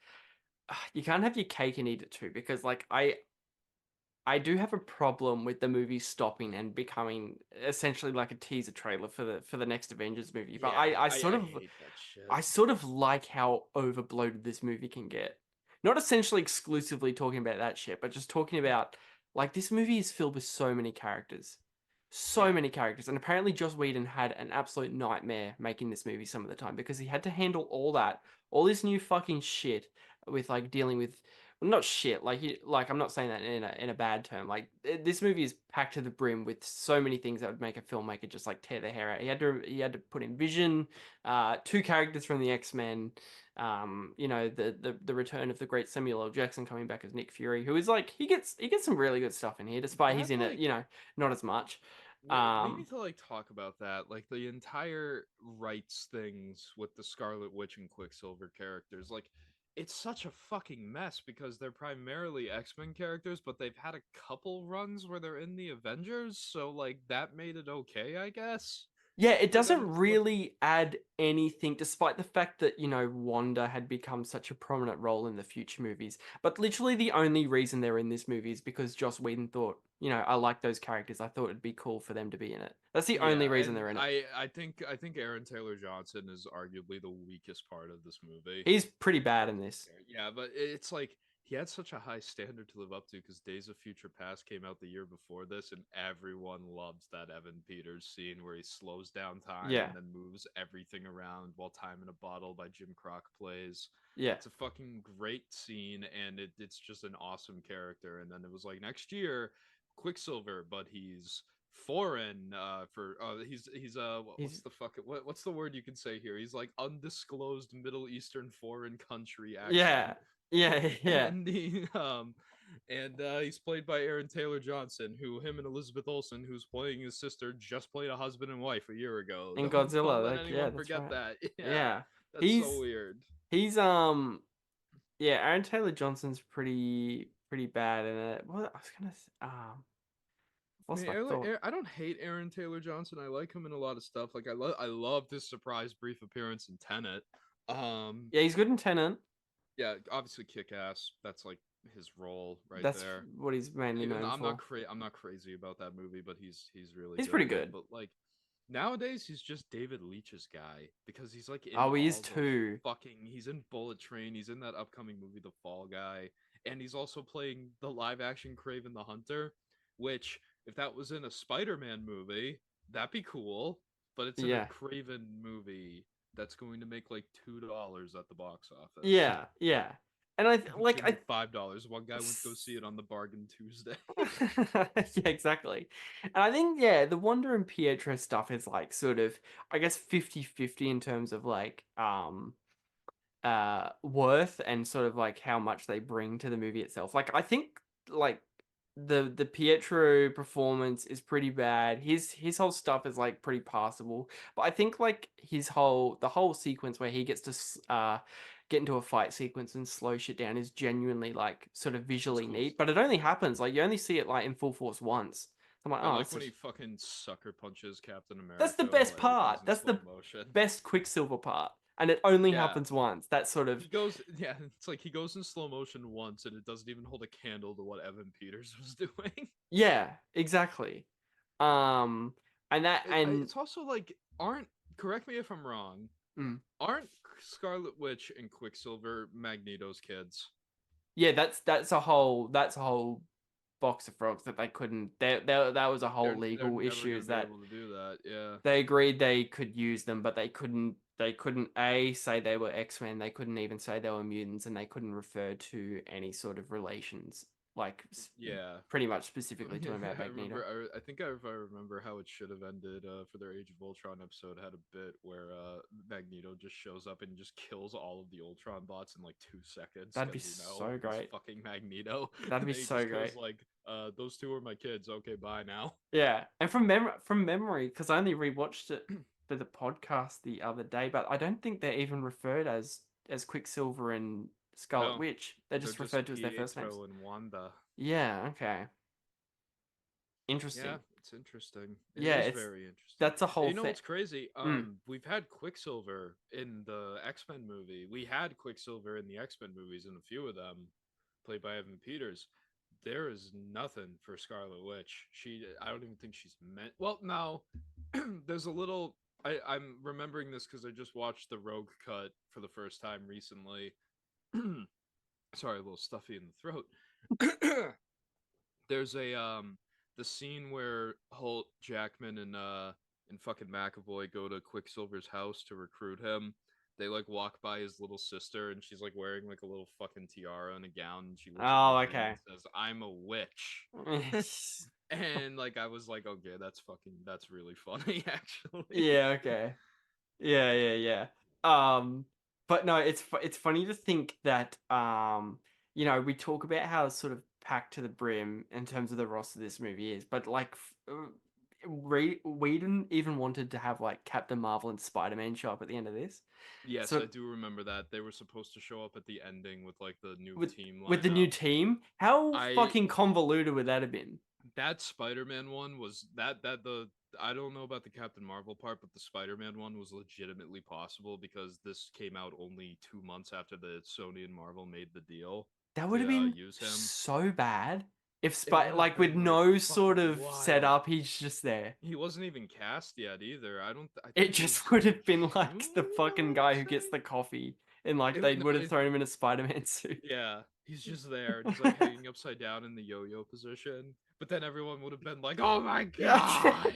you can't have your cake and eat it too, because like I do have a problem with the movie stopping and becoming essentially like a teaser trailer for the next Avengers movie. But Yeah, I sort of hate that shit. I sort of like how overbloated this movie can get. Not essentially exclusively talking about that shit, but just talking about like this movie is filled with so many characters. So Yeah. many characters. And apparently Joss Whedon had an absolute nightmare making this movie some of the time because he had to handle all that, all this new fucking shit with like dealing with not shit. Like I'm not saying that in a bad term. Like this movie is packed to the brim with so many things that would make a filmmaker just like tear their hair out. He had to put in Vision, two characters from the X-Men, the return of the great Samuel L. Jackson coming back as Nick Fury, who is like he gets some really good stuff in here, despite he's That in it, like not as much. we Um, need to like talk about that, like the entire rights things with the Scarlet Witch and Quicksilver characters. Like, it's such a fucking mess because they're primarily X-Men characters, but they've had a couple runs where they're in the Avengers, so like that made it okay, I guess. Yeah, it For them doesn't to flip. really add anything, despite the fact that, Wanda had become such a prominent role in the future movies. But literally the only reason they're in this movie is because Joss Whedon thought, I like those characters. I thought it'd be cool for them to be in it. That's the only Yeah, reason and they're in it. I think Aaron Taylor Johnson is arguably the weakest part of this movie. He's pretty bad in this. Yeah, but it's like he had such a high standard to live up to because Days of Future Past came out the year before this, and everyone loves that Evan Peters scene where he slows down time Yeah, and then moves everything around while Time in a Bottle by Jim Croc plays. yeah. It's a fucking great scene, and it's just an awesome character. And then it was like next year, Quicksilver, but he's foreign what's He's the what's the word you can say here, he's like undisclosed Middle Eastern foreign country yeah, accent. yeah, yeah. And he's played by Aaron Taylor Johnson, who him and Elizabeth Olsen, who's playing his sister, just played a husband and wife a year ago. In Don't Godzilla, let like, yeah, anyone that's forget right. that. Yeah, Yeah, that's so he's weird. he's yeah. Aaron Taylor Johnson's pretty bad in it. What I was gonna I lost mean, my thought. I don't hate Aaron Taylor Johnson. I like him in a lot of stuff. Like I love this surprise brief appearance in Tenet. Um, Yeah, he's good in Tenant. yeah, obviously Kick Ass. That's like his role right That's there. what he's mainly Even known for. I'm not crazy about that movie, but he's really He's good pretty in it. good. But like nowadays, he's just David Leitch's guy because he's like in Oh, he is all the too. fucking. He's in Bullet Train. He's in that upcoming movie, The Fall Guy, and he's also playing the live action Kraven the Hunter. Which, if that was in a Spider-Man movie, that'd be cool. But it's in a Yeah, Kraven movie that's going to make like $2 at the box office. yeah, yeah. And I It's like gonna make $5. One guy went to go see it on the Bargain Tuesday. yeah, exactly. And I think, yeah, the Wanda and Pietro stuff is like sort of, I guess, 50-50 in terms of like worth and sort of like how much they bring to the movie itself. Like I think like the Pietro performance is pretty bad. His whole stuff is like pretty passable. But I think like the whole sequence where he gets to get into a fight sequence and slow shit down is genuinely like sort of It's visually cool. neat. But it only happens like you only see it like in full force once. I'm like, I oh, like when he fucking sucker punches Captain that's the America best while everything's part. in That's slow the motion. best Quicksilver part. And it only Yeah. happens once. That's sort of Yeah, it's like he goes in slow motion once and it doesn't even hold a candle to what Evan Peters was doing. yeah, exactly. Um, and that and It's also like, correct me if I'm wrong, mm, aren't Scarlet Witch and Quicksilver Magneto's kids? yeah, that's a whole box of frogs that they couldn't. That was a whole They're legal never issue. gonna Is be that able to do that. Yeah. they agreed they could use them, but they couldn't. They couldn't say they were X-Men. They couldn't even say they were mutants, and they couldn't refer to any sort of relations, like Yeah. pretty much specifically to Yeah, him about Magneto. I think if I remember how it should have ended for their Age of Ultron episode, had a bit where Magneto just shows up and just kills all of the Ultron bots in like 2 seconds. That'd be 'Cause, so it's great. fucking Magneto. That'd be And he so just goes great. like, those two are my kids. Okay, bye now. Yeah, and from memory, because I only rewatched it for the podcast the other day, but I don't think they're even referred as Quicksilver and Scarlet No, Witch. They're they're just just referred to as their first names. Pietro and Wanda. Yeah, okay. Interesting. Yeah, it's interesting. It Yeah, is it's very interesting. that's a And whole you know thing. what's crazy? Mm. We've had Quicksilver in the X-Men movie. We had Quicksilver in the X-Men movies, and a few of them played by Evan Peters. There is nothing for Scarlet Witch. I don't even think she's meant. Well, no, there's a little. I'm remembering this because I just watched the Rogue cut for the first time recently. Sorry, a little stuffy in the throat. There's the scene where Holt, Jackman, and fucking McAvoy go to Quicksilver's house to recruit him. They like walk by his little sister, and she's like wearing like a little fucking tiara and a gown, and she looks at Oh, Marion okay. and says, "I'm a witch." And like I was like, okay, that's really funny, actually. Yeah, okay. Yeah. But no, it's funny to think that we talk about how sort of packed to the brim in terms of the roster this movie is, but like Whedon even wanted to have like Captain Marvel and Spider-Man show up at the end of this. Yes, So I do remember that. They were supposed to show up at the ending with like the new with team with the new lineup. team, how I fucking convoluted would that have been? That Spider-Man one was that the I don't know about the Captain Marvel part, but the Spider-Man one was legitimately possible because this came out only 2 months after the Sony and Marvel made the deal That would to have been use him. so bad if It would have with been like no sort fucking of wild. setup, he's just there. He wasn't even cast yet either. I It think just he's would have been like June, the I fucking want to guy who gets say. the coffee, and like they No, would have thrown him in a Spider-Man suit. yeah, he's just there and he's like hanging upside down in the yo-yo position. But then everyone would have been like, "Oh my god!"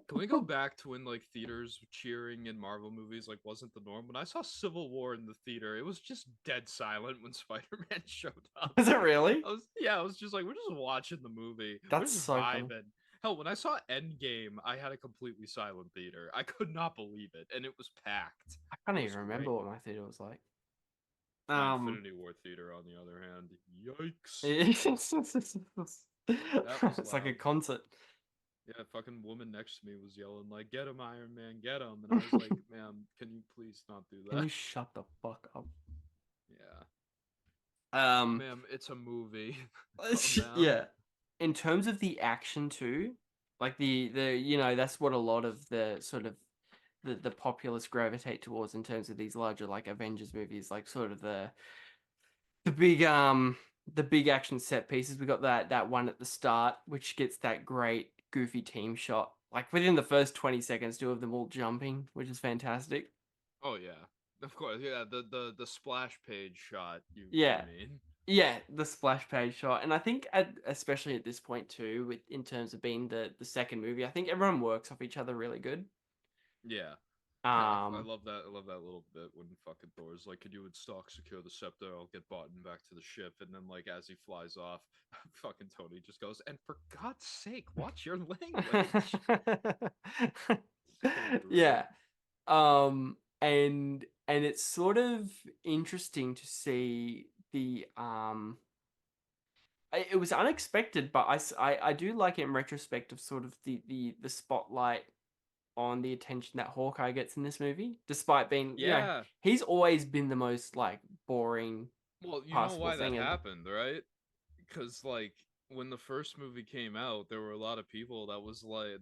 Can we go back to when like theaters cheering in Marvel movies like wasn't the norm? When I saw Civil War in the theater, it was just dead silent when Spider-Man showed up. Is it really? I was just like, we're just watching the movie. We're That's just so funny. vibing. Hell, when I saw Endgame, I had a completely silent theater. I could not believe it, and it was packed. I can't It was even remember great. what my theater was like. My Um, Infinity War theater, on the other hand, yikes, it's that was like a loud. concert. Yeah, fucking woman next to me was yelling like, "Get him, Iron Man, get him!" And I was like, "Ma'am, can you please not do Can you that?" shut the fuck up? Yeah, Um, ma'am, it's a movie. Calm down. yeah. In terms of the action too, like the that's what a lot of the sort of the populace gravitate towards in terms of these larger like Avengers movies, like sort of the big the big action set pieces. We got that one at the start, which gets that great goofy team shot. Like within the first 20 seconds, two of them all jumping, which is fantastic. Oh yeah, of course. Yeah, the splash page shot. You Yeah. mean? Yeah, the splash page shot. And I think especially at this point too, with in terms of being the second movie, I think everyone works off each other really good. Yeah. I Um love that. I love that little bit when fucking Thor's like, "Could you and Stark secure the scepter? I'll get Barton back to the ship." And then, like, as he flies off, fucking Tony just goes, "And for God's sake, watch your language." So Yeah. great. And it's sort of interesting to see it was unexpected, but I do like it in retrospect of sort of the spotlight on the attention that Hawkeye gets in this movie, despite being, Yeah. he's always been the most like boring Well, you know passable why that thing, and happened, right? Because like when the first movie came out, there were a lot of people that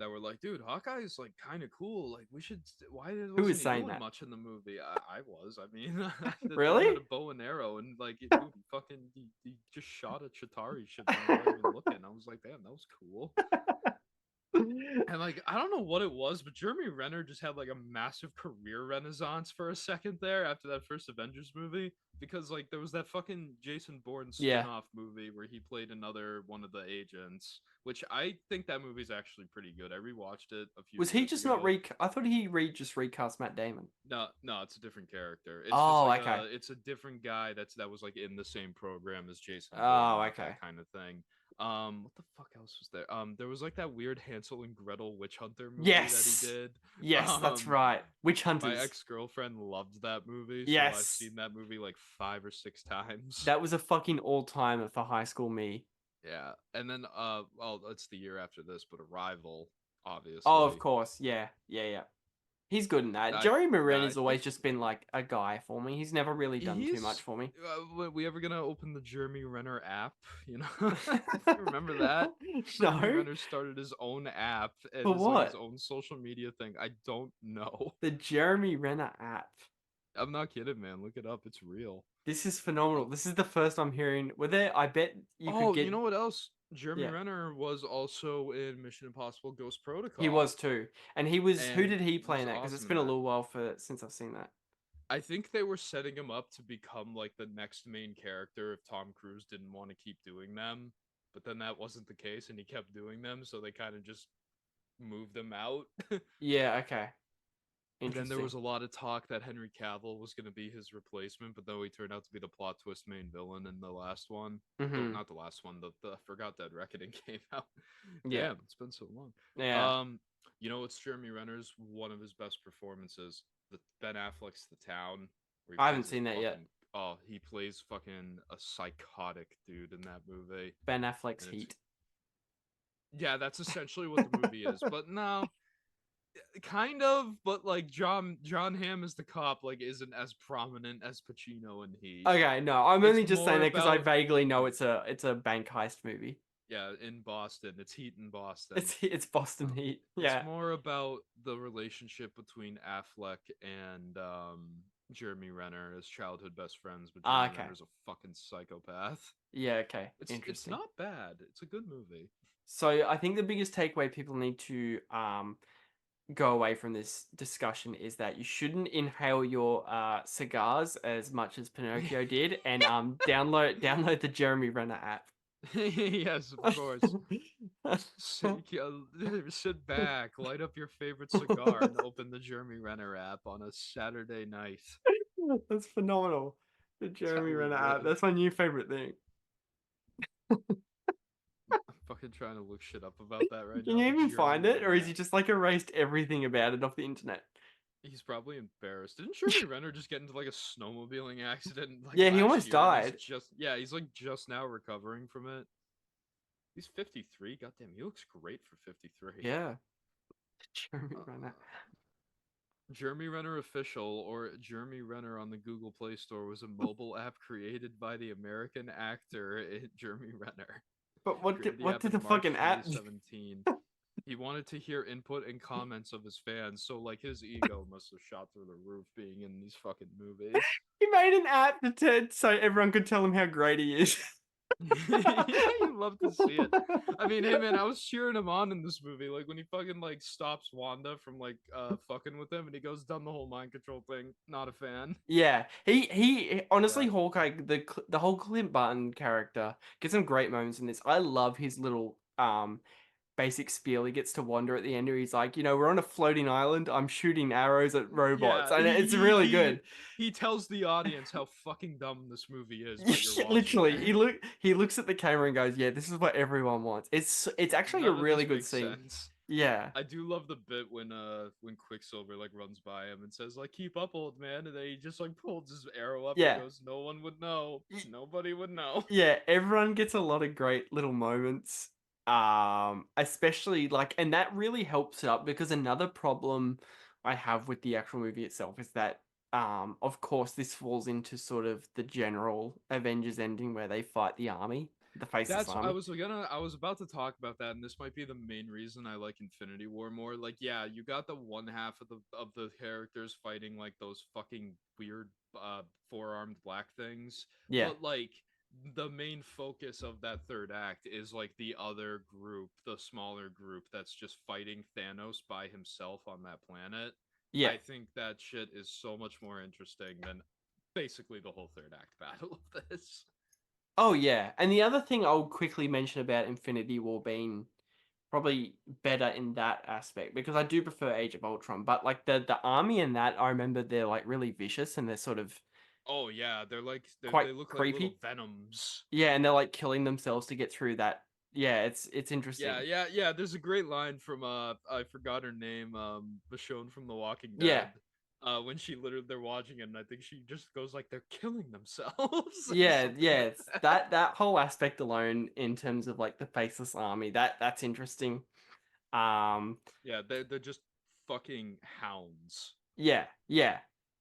were like, "Dude, Hawkeye is like kind of cool. Like who is wasn't he saying doing that? much in the movie?" I was. I mean, the dude Really? had a bow and arrow, and like, dude, he just shot a Chitauri ship without even looking. I was like, damn, that was cool. And like, I don't know what it was, but Jeremy Renner just had like a massive career renaissance for a second there after that first Avengers movie. Because like there was that fucking Jason Bourne Yeah. spin-off movie where he played another one of the agents, which I think that movie's actually pretty good. I rewatched it a few Was he years just not ago. I thought he just recast Matt Damon. No, it's a different character. It's just Oh, like okay. it's a different guy that was like in the same program as Jason Bourne, Oh, like okay. that kind of thing. What the fuck else was there? There was like that weird Hansel and Gretel witch hunter movie that Yes. he did. Yes, that's right. Witch My Hunters. ex-girlfriend loved that movie, so I've Yes. seen that movie like 5 or 6 times. That was a fucking all-timer for high school me. Yeah, and then well, it's the year after this, but Arrival, obviously. Oh, of course. Yeah. He's good in that. Jerry Renner's always just been like a guy for me. He's never really done too much for me. We ever gonna open the Jeremy Renner app? You know, you remember that? Jeremy No. Renner started his own app and For it's like his what? own social media thing. I don't know. The Jeremy Renner app. I'm not kidding, man. Look it up. It's real. This is phenomenal. This is the first I'm hearing. Were there? I bet you could Oh, get. you know what else? Jeremy Yeah, Renner was also in Mission Impossible: Ghost he Protocol, was too. And he was. Who and did he he play was in that? Because it's awesome been in a that. little while since I've seen that. I think they were setting him up to become like the next main character if Tom Cruise didn't want to keep doing them. But then that wasn't the case and he kept doing them, so they kind of just moved him out. Yeah. Okay. And then there Interesting. was a lot of talk that Henry Cavill was going to be his replacement, but though he turned out to be the plot twist main villain in the last one. Mhm. Not the last one, the I forgot that Reckoning came out. Yeah. Damn, it's been so long. Yeah. You know what's Jeremy Renner's one of his best performances? The Ben Affleck's The Town. Where he I haven't plays a seen that yet. fucking- Oh, he plays fucking a psychotic dude in that movie. Ben Affleck's And it's- Heat. Yeah, that's essentially what the movie is. But no, kind of. But like John Hamm as the cop like isn't as prominent as Pacino in Heat. Okay, no, I'm It's only just saying more that because I about- vaguely know it's a bank heist movie. Yeah, in Boston. It's Heat in Boston. It's Boston Heat. Yeah. It's more about the relationship between Affleck and Jeremy Renner as childhood best friends, but Jeremy Okay. Renner's a fucking psychopath. Yeah. Okay. It's Interesting. not bad. It's a good movie. So I think the biggest takeaway people need to go away from this discussion is that you shouldn't inhale your cigars as much as Pinocchio did, and download the Jeremy Renner app. Yes, of course. Sit back, light up your favorite cigar, and open the Jeremy Renner app on a Saturday night. That's phenomenal. The Jeremy how we Renner app. live. That's my new favorite thing. I'm fucking trying to look shit up about that right now. Can you the even Jeremy find it, Renner or is app. he just like erased everything about it off the internet? He's probably embarrassed. Didn't Jeremy Renner just get into like a snowmobiling accident? Like, Yeah, he last almost year, and died. He's like just now recovering from it. He's 53. Goddamn, he looks great for 53. Yeah. Jeremy Renner. Jeremy Renner Official, or Jeremy Renner on the Google Play Store, was a mobile app created by the American actor Jeremy Renner. But what Created did app in the March fucking app? 2017. He wanted to hear input and comments of his fans, so like his ego must have shot through the roof being in these fucking movies. He made an app so everyone could tell him how great he is. Yeah, you love to see it. I mean, hey man, I was cheering him on in this movie. Like when he fucking like stops Wanda from like fucking with him, and he goes down the whole mind control thing. Not a fan. Yeah, he honestly, Yeah. Hawkeye, the whole Clint Barton character gets some great moments in this. I love his little basic spiel he gets to wander at the end where he's like, we're on a floating island, I'm shooting arrows at robots, Yeah, and it's really good. He tells the audience how fucking dumb this movie is. But you're watching Literally, it. he looks at the camera and goes, yeah, this is what everyone wants. It's actually None a of really this good makes scene. sense. Yeah. I do love the bit when Quicksilver like runs by him and says like keep up, old man, and then he just like pulls his arrow up Yeah. and goes, no one would know. Nobody would know. Yeah, everyone gets a lot of great little moments. Especially like, and that really helps it up, because another problem I have with the actual movie itself is that of course this falls into sort of the general Avengers ending where they fight the army, the faceless army. I was about to talk about that, and this might be the main reason I like Infinity War more. Like, yeah, you got the one half of the characters fighting like those fucking weird four-armed black things. Yeah. But like the main focus of that third act is like the other group, the smaller group that's just fighting Thanos by himself on that planet. Yeah. I think that shit is so much more interesting than basically the whole third act battle of this. Oh yeah, and the other thing I'll quickly mention about Infinity War being probably better in that aspect, because I do prefer Age of Ultron, but like the army in that, I remember they're like really vicious and they're sort of Oh yeah, they quite look creepy. like little venoms. Yeah, and they're like killing themselves to get through that. Yeah, it's interesting. Yeah. There's a great line from I forgot her name, Michonne from The Walking Dead. Yeah. When they're watching it, and I think she just goes like they're killing themselves. Yeah, it's that whole aspect alone in terms of like the faceless army, that's interesting. Yeah, they're just fucking hounds. Yeah.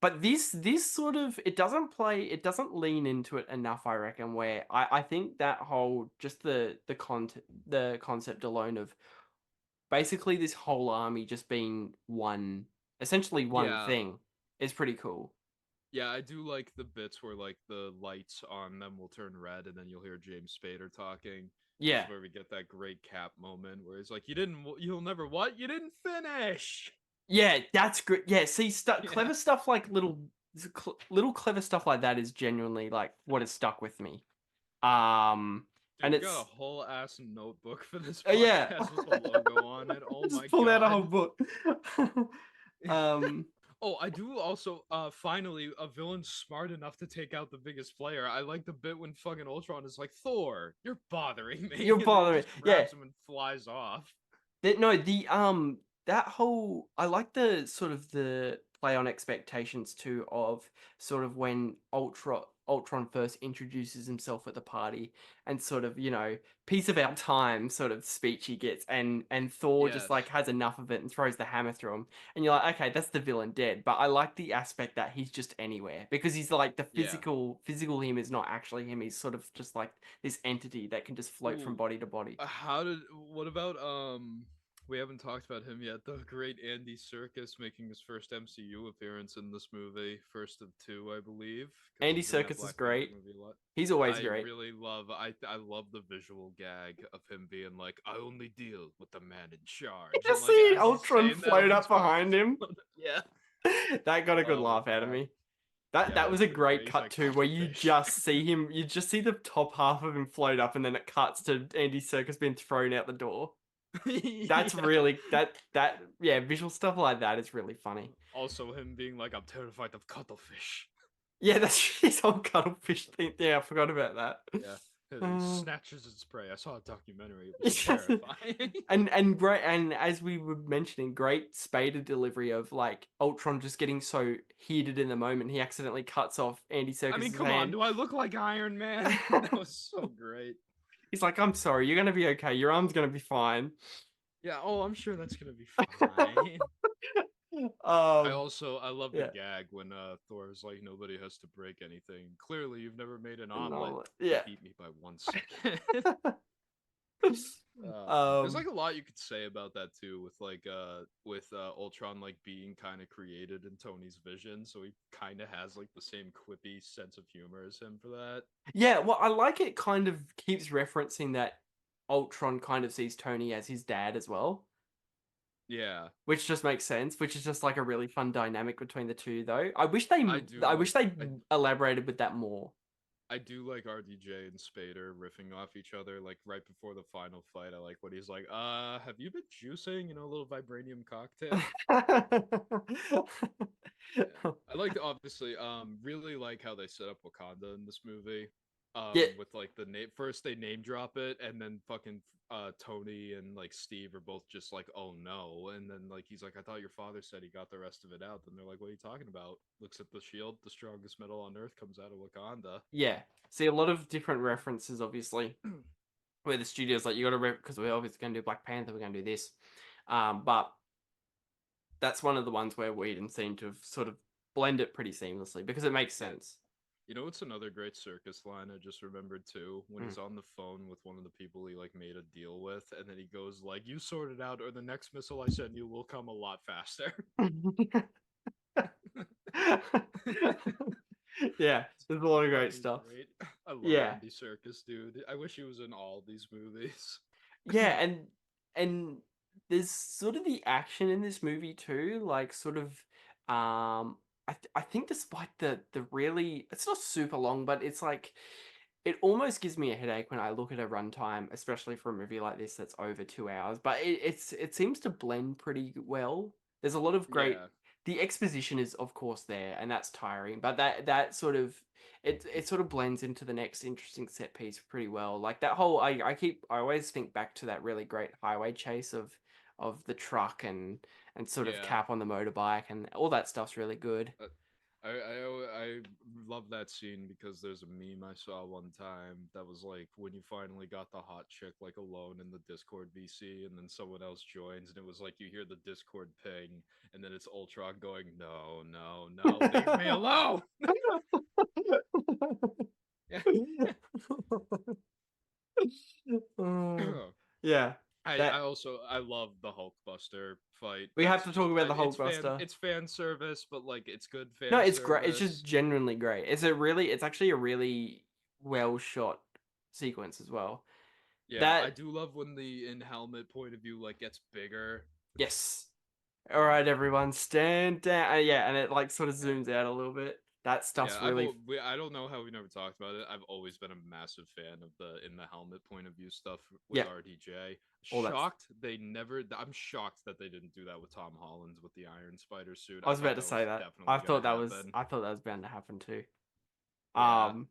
But this sort of, it doesn't lean into it enough, I reckon, where I think that whole, just the concept alone of basically this whole army just being essentially one thing is pretty cool. Yeah, I do like the bits where like the lights on them will turn red, and then you'll hear James Spader talking. Yeah. This is where we get that great Cap moment where he's like, you'll never what? You didn't finish. Yeah, that's good. Yeah, see, clever stuff like little clever stuff like that is genuinely like what has stuck with me. Dude, and we it's got a whole ass notebook for this yeah. podcast with the logo on it. Oh Just my pull god! out a whole book. Oh, I do also finally a villain smart enough to take out the biggest player. I like the bit when fucking Ultron is like, Thor, you're bothering me. You're And then he bothering. just Yeah. grabs him and flies off. No, the that whole I like the sort of the play on expectations too of sort of when Ultron first introduces himself at the party and sort of, piece of our time sort of speech he gets and Thor just like Yes. has enough of it and throws the hammer through him and you're like, okay, that's the villain dead. But I like the aspect that he's just anywhere because he's like the Yeah. physical him is not actually him. He's sort of just like this entity that can just float from Ooh, body to body. what about we haven't talked about him yet. The great Andy Serkis making his first MCU appearance in this movie, first of two, I believe. 'Cause Andy he's in that Serkis is Black Panther great. movie a lot. He's always I great. really love I love the visual gag of him being like, I only deal with the man in charge. Just And, like, see as he's Ultron saying that, float up everyone's going, behind him. Yeah. That got a good Oh my laugh out of God. me. Yeah, That was a that's really great great. He's cut like, too, where "Cuttlefish." you just see the top half of him float up, and then it cuts to Andy Serkis being thrown out the door. That's Yeah. really yeah, visual stuff like that is really funny. Also him being like, I'm terrified of cuttlefish. Yeah, that's his whole cuttlefish thing. Yeah, I forgot about that. Yeah. He Uh, snatches its prey. I saw a documentary. It was Yes. terrifying. and great, and as we were mentioning, great Spader delivery of like Ultron just getting so heated in the moment he accidentally cuts off Andy Serkis' I mean, come on. hand. Do I look like Iron Man? That was so great. He's like, I'm sorry, you're gonna be okay. Your arm's gonna be fine. Yeah. Oh, I'm sure that's gonna be fine. I love the Yeah. gag when Thor's like, nobody has to break anything. Clearly, you've never made an An omelet. omelet, yeah. Beat me by 1 second. There's like a lot you could say about that too, with Ultron like being kind of created in Tony's vision, so he kind of has like the same quippy sense of humor as him for that. Yeah, well, I like it kind of keeps referencing that Ultron kind of sees Tony as his dad as well, Yeah, which just makes sense, which is just like a really fun dynamic between the two though. I wish they elaborated with that more. I do like RDJ and Spader riffing off each other like right before the final fight. I like what he's like, have you been juicing, a little vibranium cocktail? Yeah. I like obviously really like how they set up Wakanda in this movie. Yeah. With like the name first they name drop it and then fucking Tony and like Steve are both just like, oh no, and then like he's like, I thought your father said he got the rest of it out. Then they're like, what are you talking about? Looks at the shield, the strongest metal on earth comes out of Wakanda. Yeah. See a lot of different references obviously where the studio's like, you gotta because we're obviously gonna do Black Panther, we're gonna do this. But that's one of the ones where Whedon seemed to have sort of blend it pretty seamlessly because it makes sense. You know, it's another great circus line I just remembered too. When he's on the phone with one of the people he like made a deal with, and then he goes like, "You sort it out, or the next missile I send you will come a lot faster." Yeah, there's a lot of great Fucking stuff. great. I love Yeah. Andy Serkis, dude. I wish he was in all these movies. Yeah, and there's sort of the action in this movie too, like sort of I think despite the really it's not super long, but it's like it almost gives me a headache when I look at a runtime, especially for a movie like this that's over 2 hours. But it seems to blend pretty well. There's a lot of great. Yeah. The exposition is of course there, and that's tiring. But that sort of it sort of blends into the next interesting set piece pretty well. Like that whole I always think back to that really great highway chase of the truck and sort of Yeah. Cap on the motorbike and all that stuff's really good. I love that scene because there's a meme I saw one time that was like when you finally got the hot chick like alone in the Discord VC and then someone else joins and it was like you hear the Discord ping and then it's Ultron going, no, no, no, leave me alone. Yeah. Yeah. I love the Hulkbuster fight. We have That's to talk about the it's Hulkbuster. It's fan service, but like it's good fan. No, it's great. It's service. just genuinely great. It's actually a really well shot sequence as well. Yeah, I do love when the in helmet point of view like gets bigger. Yes. All right, everyone, stand down. Yeah, and it like sort of zooms out a little bit. That stuff's Yeah, really I don't know how we never talked about it. I've always been a massive fan of the in the helmet point of view stuff with yeah. RDJ. All that's. Shocked they never. I'm shocked that they didn't do that with Tom Holland's with the Iron Spider suit. I I was about thought to that say was that. definitely gonna happen. I thought that was bound to happen too. Yeah. Um,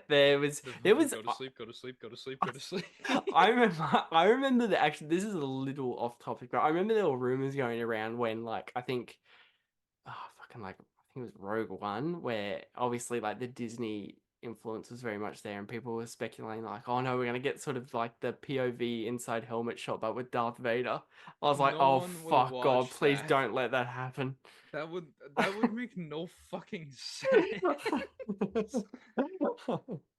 there was. Go to sleep. Go to sleep. Go to sleep. Go to sleep. I remember that actually. This is a little off topic, but I remember there were rumors going around when like I think, fucking like I think it was Rogue One, where obviously like the Disney influence was very much there, and people were speculating like, oh no, we're gonna get sort of like the POV inside helmet shot, but with Darth Vader. I was like, No oh one would fuck God, watch please that. don't let that happen. That would make no fucking sense.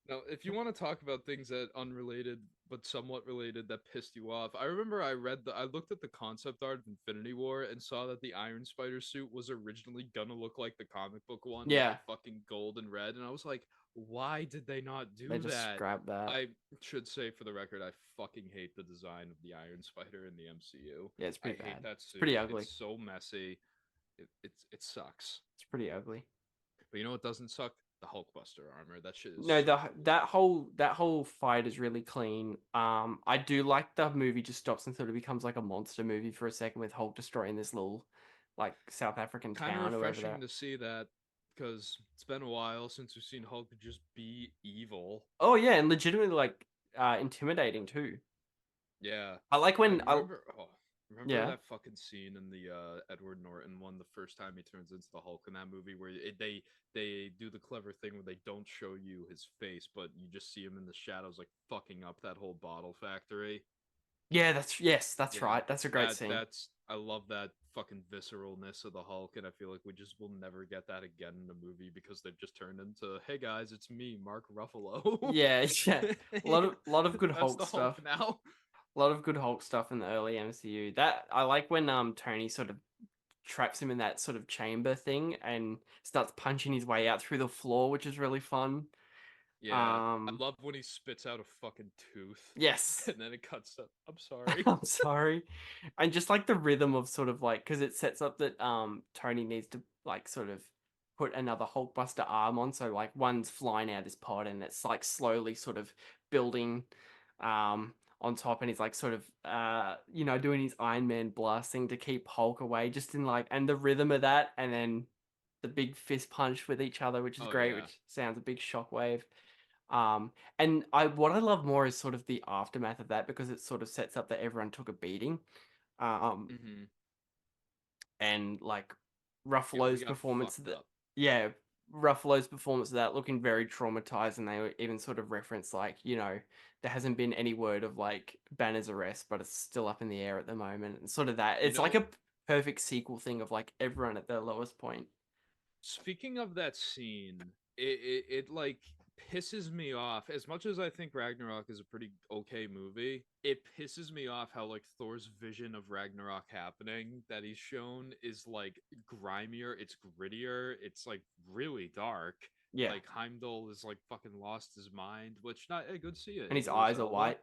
Now, if you want to talk about things that unrelated but somewhat related that pissed you off, I remember I looked at the concept art of Infinity War and saw that the Iron Spider suit was originally gonna look like the comic book one with Yeah. the fucking gold and red, and I was like, why did they not do They just that? scrapped that. I should say for the record, I fucking hate the design of the Iron Spider in the MCU. Yeah, it's I pretty hate bad. that suit. Pretty ugly. It's so messy. It sucks. It's pretty ugly. But you know what doesn't suck? The Hulkbuster armor. That shit is No, so cool. that whole fight is really clean. I do like the movie just stops and sort of becomes like a monster movie for a second with Hulk destroying this little like South African Kind of town or whatever refreshing that. to see that because it's been a while since we've seen Hulk just be evil. Oh yeah, and legitimately like intimidating too. Yeah. I like when Remember yeah. that fucking scene in the Edward Norton one, the first time he turns into the Hulk in that movie, where they do the clever thing where they don't show you his face, but you just see him in the shadows, like fucking up that whole bottle factory. Yeah, that's Yeah, right. That's a great scene. I love that fucking visceralness of the Hulk, and I feel like we just will never get that again in a movie because they've just turned into, hey guys, it's me, Mark Ruffalo. Yeah, yeah. A lot of good That's Hulk the stuff. Hulk now. A lot of good Hulk stuff in the early MCU. That I like when Tony sort of traps him in that sort of chamber thing and starts punching his way out through the floor, which is really fun. Yeah, I Um, love when he spits out a fucking tooth yes. and then it cuts up. I'm sorry. I'm sorry. And just like the rhythm of sort of like because it sets up that Tony needs to like sort of put another Hulkbuster arm on, so like one's flying out his pod and it's like slowly sort of building on top, and he's like sort of doing his Iron Man blasting to keep Hulk away, just in like, and the rhythm of that, and then the big fist punch with each other, which is Oh, great, yeah. which sounds a big shockwave. And what I love more is sort of the aftermath of that, because it sort of sets up that everyone took a beating. Mm-hmm. And like Yeah, we Ruffalo's got performance fucked that up. yeah, Ruffalo's performance of that looking very traumatized, and they even sort of reference like, there hasn't been any word of like Banner's arrest, but it's still up in the air at the moment, and sort of that. You It's like know, a perfect sequel thing of like everyone at their lowest point. speaking of that scene, it like pisses me off. As much as I think Ragnarok is a pretty okay movie, it pisses me off how like Thor's vision of Ragnarok happening that he's shown is like grimier, it's grittier, it's like really dark. Yeah, Like Heimdall is like fucking lost his mind, which not a good see it and in his Thor eyes are Zelda. white.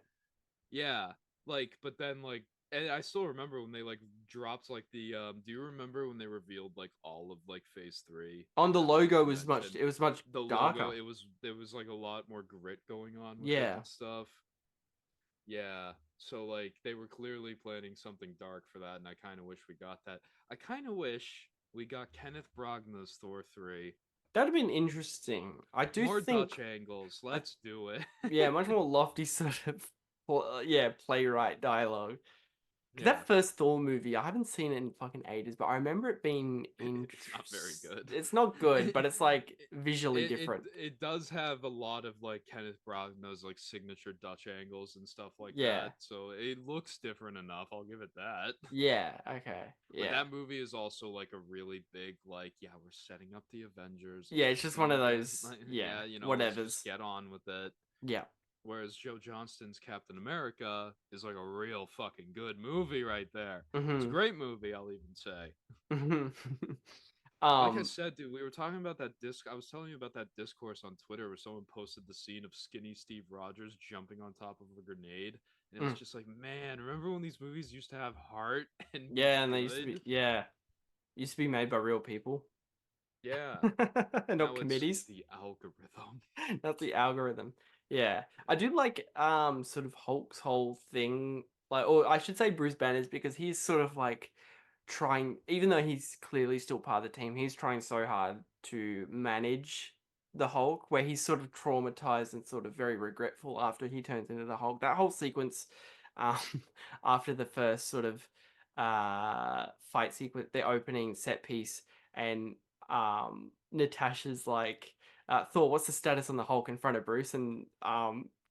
Yeah, like, but then like, and I still remember when they like dropped like the. Do you remember when they revealed like all of like Phase 3? On the That, like, logo you was much. mentioned? It was much The darker. logo, there was like a lot more grit going on with it Yeah. and stuff. Yeah, so like they were clearly planning something dark for that, and I kind of wish we got that. I kind of wish we got Kenneth Branagh's Thor 3. That'd have been interesting. I do More think. Dutch angles. Let's do it. Yeah, much more lofty sort of playwright dialogue. 'Cause Yeah. that first Thor movie, I haven't seen it in fucking ages, but I remember it being It's not very good. It's not good, but it's like visually different. It does have a lot of like Kenneth Branagh's like signature Dutch angles and stuff like Yeah. that. So it looks different enough. I'll give it that. Yeah, okay. But Yeah. that movie is also like a really big like, yeah, we're setting up the Avengers. Yeah, it's just one of those, Like, yeah, you know, let's whatevers. just get on with it. Yeah. Whereas Joe Johnston's Captain America is like a real fucking good movie right there. It's a Mm-hmm. great movie, I'll even say. Mm-hmm. Like I said, dude, we were talking about that I was telling you about that discourse on Twitter where someone posted the scene of skinny Steve Rogers jumping on top of a grenade. And it was just like, man, remember when these movies used to have heart and yeah, and they used to be used to be made by real people. Yeah. and Now not it's committees. the algorithm. Not the algorithm. Yeah. I do like sort of Hulk's whole thing, like, or I should say Bruce Banner's, because he's sort of like trying, even though he's clearly still part of the team, he's trying so hard to manage the Hulk, where he's sort of traumatized and sort of very regretful after he turns into the Hulk. That whole sequence, um, after the first sort of fight sequence, the opening set piece, and Natasha's like, Thor, what's the status on the Hulk in front of Bruce? And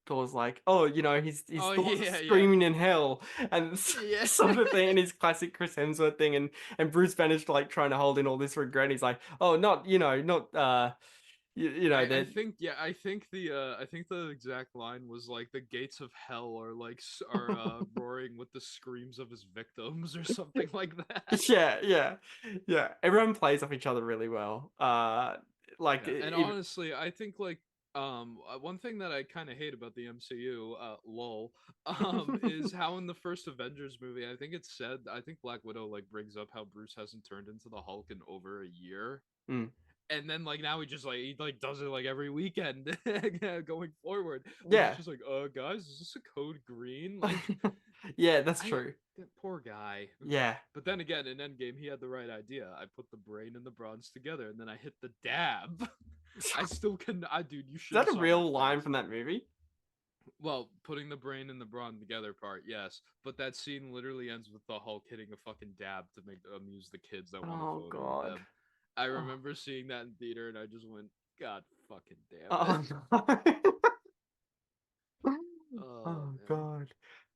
Thor's like, oh, he's Oh Thor's yeah, yeah. screaming in hell, and Yeah. sort of thing, and his classic Chris Hemsworth thing, and Bruce Banner's like trying to hold in all this regret. He's like, oh, not I that. think yeah, I think the exact line was like the gates of hell are like roaring with the screams of his victims or something like that. Yeah. Everyone plays off each other really well. Like Yeah, and even honestly, I think like one thing that I kind of hate about the MCU, lol, is how in the first Avengers movie, I think Black Widow like brings up how Bruce hasn't turned into the Hulk in over a year. Mm. And then like now he like does it like every weekend going forward, which is Yeah. just like, guys, is this a code green? Like, Yeah, that's I true. that poor guy. Yeah. But then again, in Endgame, he had the right idea. I put the brain and the bronze together, and then I hit the dab. I still can. Dude, you Is should that have a saw my real line face. from that movie? Well, putting the brain and the brawn together part, yes. But that scene literally ends with the Hulk hitting a fucking dab to make amuse the kids that want a Oh photo with God. them. I Oh, remember seeing that in theater, and I just went, God fucking damn it. oh no. Oh Oh man.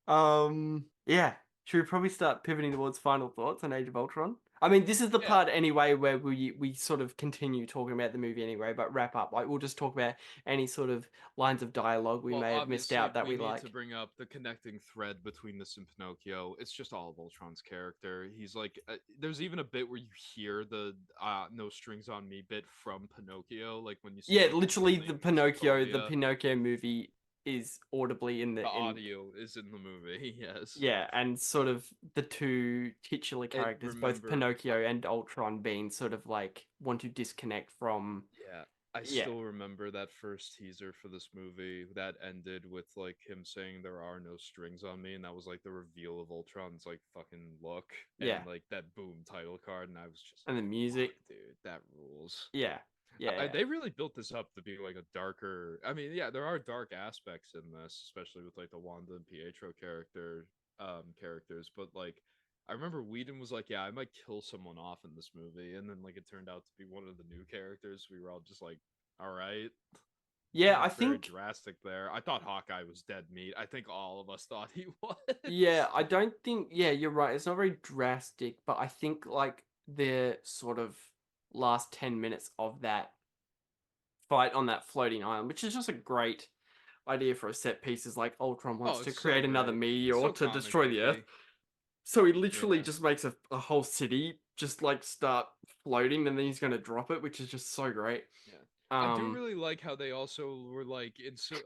God. Yeah. Should we probably start pivoting towards final thoughts on Age of Ultron? I mean, this is the Yeah. part anyway where we sort of continue talking about the movie anyway, but wrap up. Like we'll just talk about any sort of lines of dialogue we Well, may have missed obviously, out that we we need to like. bring up the connecting thread between this and Pinocchio. It's just all of Ultron's character. He's like, there's even a bit where you hear the "no strings on me" bit from Pinocchio, like when you see Yeah, like the literally building The Sokovia. Pinocchio movie is audibly in The in audio is in the movie, yes. yeah, and sort of the two titular And characters, both remember, Pinocchio and Ultron, being sort of like want to disconnect from. yeah, I Yeah, still remember that first teaser for this movie that ended with like him saying there are no strings on me, and that was like the reveal of Ultron's like fucking look yeah, and like that boom title card, and I was just and like, the fuck, music. dude, that rules. Yeah, yeah, They really built this up to be like a darker. I mean, yeah, there are dark aspects in this, especially with like the Wanda and Pietro characters. But like, I remember Whedon was like, "Yeah, I might kill someone off in this movie," and then like it turned out to be one of the new characters. We were all just like, "All right." He yeah. I went very think. drastic there. I thought Hawkeye was dead meat. I think all of us thought he was. Yeah, I don't think. Yeah, you're right. It's not very drastic, but I think like the sort of last 10 minutes of that fight on that floating island, which is just a great idea for a set piece, is like Ultron Oh, wants to it's so create another great. meteor It's so to comic destroy the Earth. booky. So he literally Yeah. just makes a whole city just like start floating, and then he's gonna drop it, which is just so great. Yeah. I do Um, really like how they also were like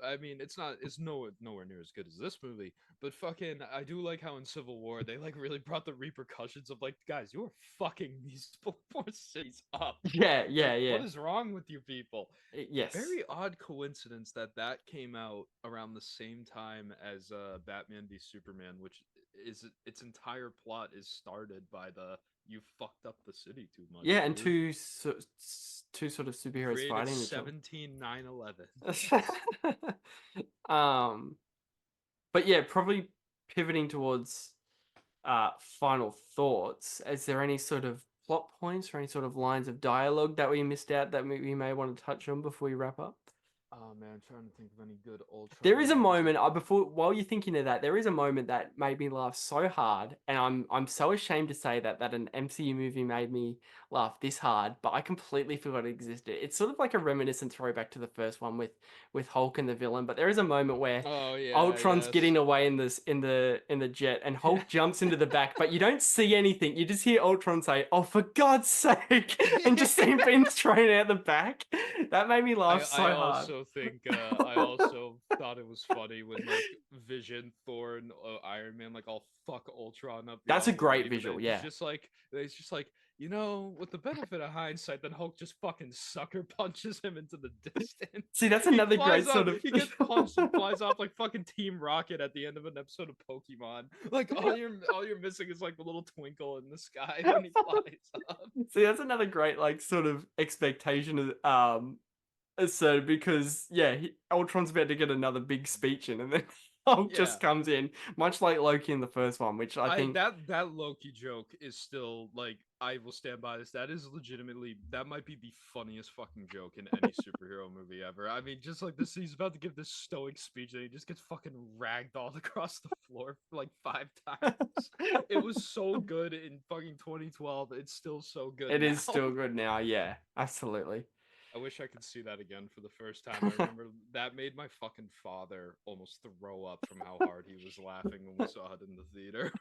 I mean it's nowhere near as good as this movie, but fucking I do like how in Civil War they like really brought the repercussions of like, guys, you are fucking these four cities up. yeah, Like, yeah, what yeah. is wrong with you people? Yes, Very odd coincidence that that came out around the same time as Batman v Superman, which is its entire plot is started by the "you fucked up the city too much, yeah, and dude." two sort of superheroes Created fighting each other. 17/9/11. um, but yeah, probably pivoting towards final thoughts. Is there any sort of plot points or any sort of lines of dialogue that we missed out that we may want to touch on before we wrap up? Oh man, I'm trying to think of any good Ultron There is a lines. moment before while you're thinking of that, there is a moment that made me laugh so hard, and I'm so ashamed to say that an MCU movie made me laugh this hard, but I completely forgot it existed. It's sort of like a reminiscent throwback to the first one with Hulk and the villain, but there is a moment where Oh yeah, Ultron's yes. getting away in the jet, and Hulk jumps into the back, but you don't see anything. You just hear Ultron say, "Oh, for God's sake!" and just see him being thrown out the back. That made me laugh I so hard. also think I also thought it was funny when like Vision, Thor, and Iron Man like all fuck Ultron up the That's a all the way great to visual, the yeah. he's just like You know, with the benefit of hindsight, then Hulk just fucking sucker punches him into the distance. See, that's He another great flies sort off, of. he gets punched and flies off like fucking Team Rocket at the end of an episode of Pokemon. Like all you're missing is like the little twinkle in the sky when he flies up. See, that's another great like sort of expectation. So because yeah, Ultron's about to get another big speech in, and then Hulk Yeah. just comes in, much like Loki in the first one, which I think that Loki joke is still like, I will stand by this. That is legitimately, that might be the funniest fucking joke in any superhero movie ever. I mean, just like this, he's about to give this stoic speech and he just gets fucking ragdolled across the floor for like 5 times. It was so good in fucking 2012. It's still so good. it now. is still good now. Yeah, absolutely. I wish I could see that again for the first time. I remember that made my fucking father almost throw up from how hard he was laughing when we saw it in the theater.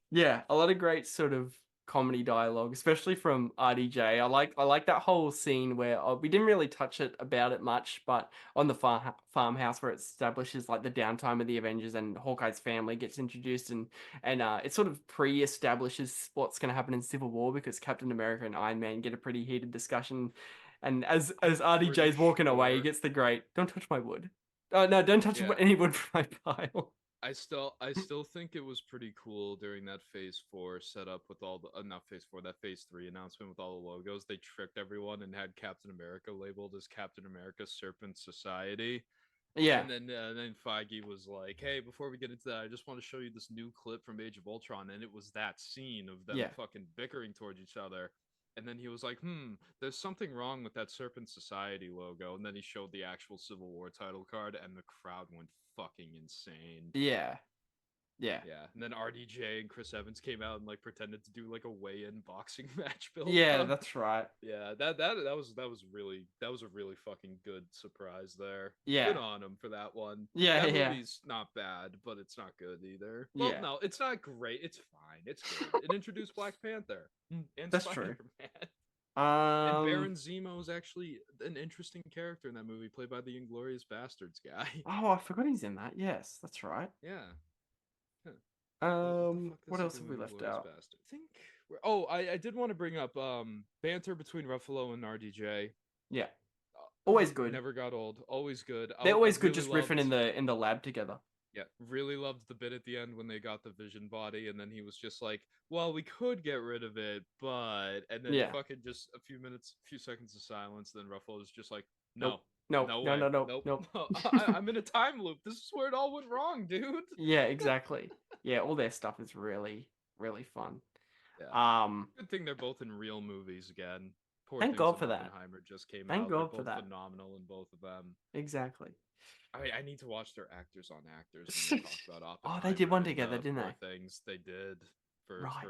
Yeah, a lot of great sort of comedy dialogue, especially from RDJ. I like that whole scene where we didn't really touch it about it much, but on the farmhouse where it establishes like the downtime of the Avengers and Hawkeye's family gets introduced, and it sort of pre-establishes what's going to happen in Civil War because Captain America and Iron Man get a pretty heated discussion, and as RDJ's walking away, he sure. gets the great "Don't touch my wood." Oh no, don't touch Yeah. any wood from my pile. I still think it was pretty cool during that Phase 4 setup with all the not Phase 4, that Phase 3 announcement with all the logos. They tricked everyone and had Captain America labeled as Captain America Serpent Society. Yeah. And then Feige was like, "Hey, before we get into that, I just want to show you this new clip from Age of Ultron," and it was that scene of them Yeah. fucking bickering towards each other. And then he was like, there's something wrong with that Serpent Society logo. And then he showed the actual Civil War title card, and the crowd went fucking insane. Yeah. Yeah. Yeah. And then RDJ and Chris Evans came out and like pretended to do like a weigh-in boxing match build. Yeah, that's right. Yeah, that was a really fucking good surprise there. Yeah. Good on him for that one. Yeah, that yeah. movie's not bad, but it's not good either. Well, Yeah. no, it's not great. It's fine. It's good. It introduced Black Panther and That's true. Spider-Man. And Baron Um Zemo is actually an interesting character in that movie, played by the Inglorious Bastards guy. Oh, I forgot he's in that. Yes, that's right. Yeah. Huh. What else have we left out? Bastard? I did want to bring up banter between Ruffalo and RDJ. Yeah. Always good. Never got old. Always good. They're always I good really just riffing loved- in the lab together. Yeah, really loved the bit at the end when they got the Vision body, and then he was just like, "Well, we could get rid of it, but," and then Yeah. fucking just a few seconds of silence. Then Ruffalo was just like, Nope. "No, No, way. no, nope. nope. I'm in a time loop. This is where it all went wrong, dude." Yeah, exactly. Yeah, all their stuff is really, really fun. Yeah. Good thing they're both in real movies again. Poor Thank Things God and for that. Oppenheimer just came Thank out. God They're for both that. phenomenal in both of them. Exactly. I need to watch their actors on actors when they talk about Oppenheimer. Oh, they did one and, together, didn't Poor they? Things they did for Right.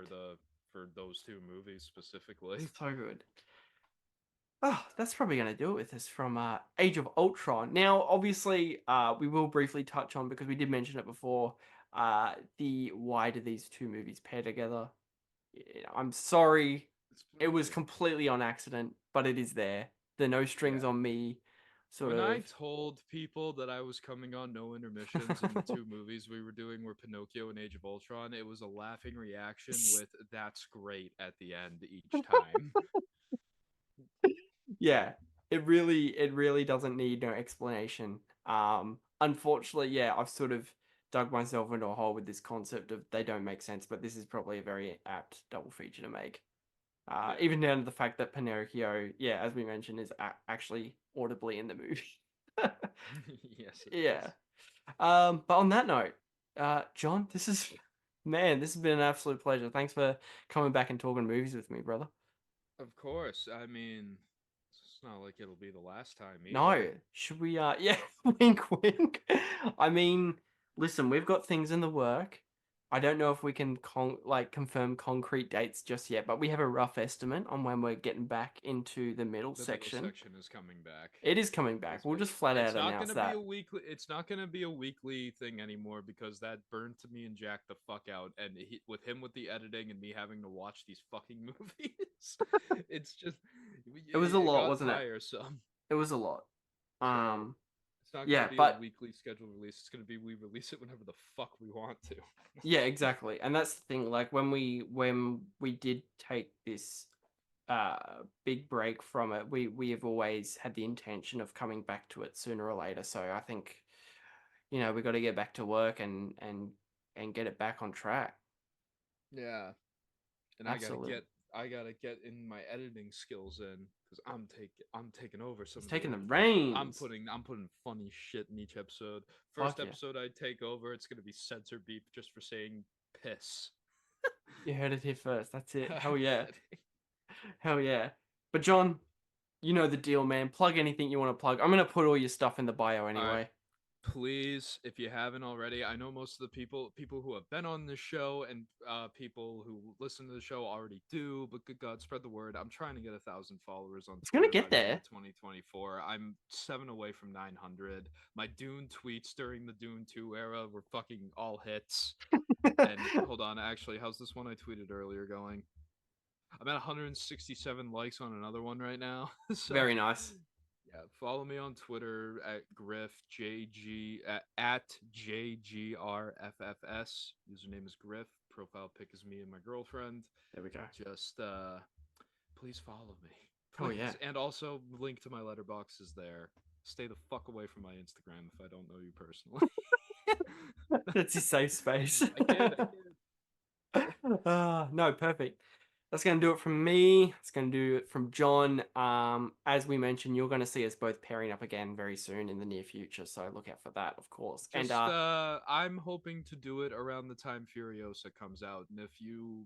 for those 2 movies specifically. So good. Oh, that's probably going to do it with us from Age of Ultron. Now, obviously, we will briefly touch on, because we did mention it before, the why do these 2 movies pair together? I'm sorry, it was completely on accident, but it is there. The no strings on me sort When of. I told people that I was coming on no intermissions and the 2 movies we were doing were Pinocchio and Age of Ultron, it was a laughing reaction with "that's great" at the end each time. Yeah, it really doesn't need no explanation. Unfortunately, yeah, I've sort of dug myself into a hole with this concept of they don't make sense, but this is probably a very apt double feature to make. Even down to the fact that Pinocchio, yeah, as we mentioned, is actually audibly in the movie. Yes. Yeah. But on that note, John, this has been an absolute pleasure. Thanks for coming back and talking movies with me, brother. Of course. I mean, it's not like it'll be the last time either. No, should we? Yeah, wink, wink. I mean, listen, we've got things in the work. I don't know if we can confirm concrete dates just yet, but we have a rough estimate on when we're getting back into the middle section. The middle section is coming back. It is coming back. We'll just flat out announce that. It's not gonna be a weekly thing anymore, because that burned to me and Jack the fuck out, and with the editing and me having to watch these fucking movies, it's just It was a lot, got wasn't it? tiresome. It was a lot. It's not Yeah, gonna be but a weekly scheduled release. It's gonna be we release it whenever the fuck we want to. yeah, exactly. And that's the thing. Like when we did take this big break from it, we have always had the intention of coming back to it sooner or later. So I think, we got to get back to work and get it back on track. Yeah. And Absolutely. I gotta get in my editing skills in because I'm taking over some He's of taking the editing. reins. I'm putting funny shit in each episode. Fuck First yeah. episode I take over, it's gonna be censor beep just for saying piss. You heard it here first. That's it. Hell yeah. Hell yeah. But John, you know the deal, man. Plug anything you want to plug. I'm gonna put all your stuff in the bio anyway. Please, if you haven't already, I know most of the people who have been on this show and people who listen to the show already do, but good God, spread the word. I'm trying to get 1,000 followers on It's gonna Twitter get by the end there. of 2024. I'm 7 away from 900. My Dune tweets during the Dune 2 era were fucking all hits. And hold on, actually, how's this one I tweeted earlier going? I'm at 167 likes on another one right now. So, Very nice. yeah, follow me on Twitter at Griff JG at JGRFFS. Username is Griff. Profile pic is me and my girlfriend. There we go. Just please follow me. Oh, Please. yeah. And also link to my letterbox is there. Stay the fuck away from my Instagram if I don't know you personally. That's your safe space. I kid. No, perfect. That's going to do it from me. It's going to do it from John. As we mentioned, you're going to see us both pairing up again very soon in the near future. So look out for that, of course. Just, And I'm hoping to do it around the time Furiosa comes out. And if you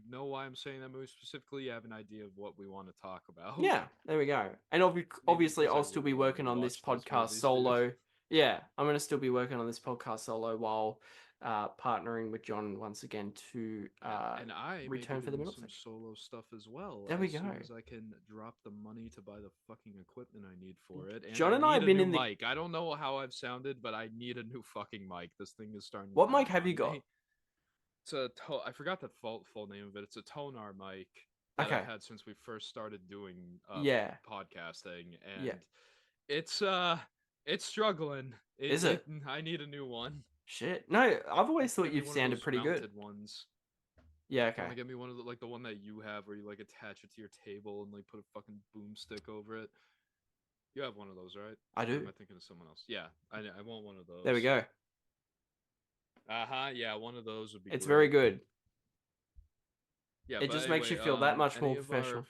know why I'm saying that movie specifically, you have an idea of what we want to talk about. yeah, there we go. And obviously, because I I'll still really be wanna working on this rewatch those podcast movies, dude. solo. Yeah, I'm going to still be working on this podcast solo while partnering with John once again to And I may return be for the doing middle some section. solo stuff as well. There we as soon go. as I can drop the money to buy the fucking equipment I need for it. And John and I I have need a been new in the. mic. I don't know how I've sounded, but I need a new fucking mic. This thing is starting. What to mic die have you on got? me. It's a I forgot the full name of it. It's a Tonar mic that Okay. I've had since we first started doing Yeah. podcasting, and Yeah. it's struggling. Is it? I need a new one. Shit. No, I've always thought Get me you've one of sounded those pretty good. mounted ones. Yeah, Want okay. to get me one of the one that you have, where you like attach it to your table and like put a fucking boomstick over it. You have one of those, right? I Or do. am I thinking of someone else? Yeah, I want one of those. There we go. Yeah, one of those would be. It's great. very good. Yeah, It but just makes you anyway, feel that much any more of professional.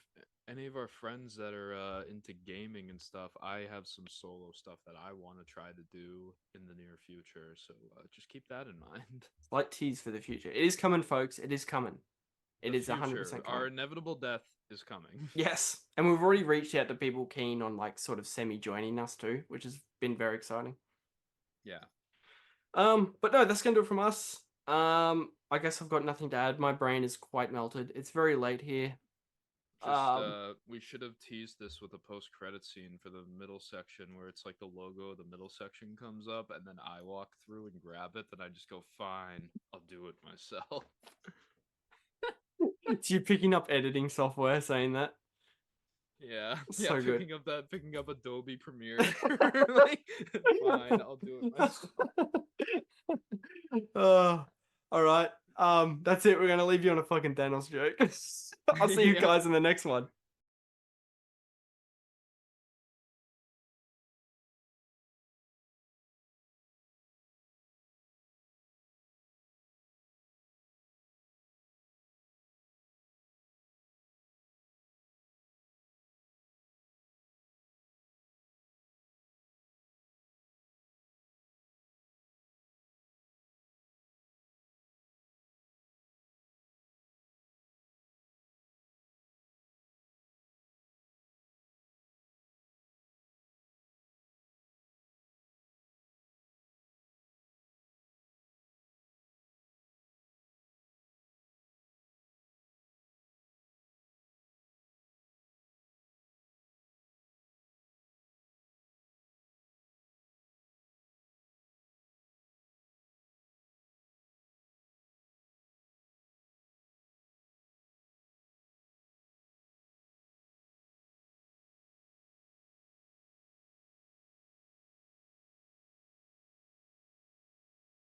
Any of our friends that are into gaming and stuff, I have some solo stuff that I want to try to do in the near future. So just keep that in mind. Slight tease for the future. It is coming, folks. It is coming. It The is 100% future, coming. Our inevitable death is coming. Yes, and we've already reached out to people keen on like sort of semi-joining us too, which has been very exciting. Yeah. But no, that's gonna do it from us. I guess I've got nothing to add. My brain is quite melted. It's very late here. We should have teased this with a post-credit scene for the middle section where it's like the logo of the middle section comes up, and then I walk through and grab it. Then I just go, "Fine, I'll do it myself." It's you picking up editing software saying that. Yeah, So yeah, good. picking up Adobe Premiere. Like, fine, I'll do it myself. All right. That's it. We're gonna leave you on a fucking Thanos joke. I'll see you Yeah. guys in the next one.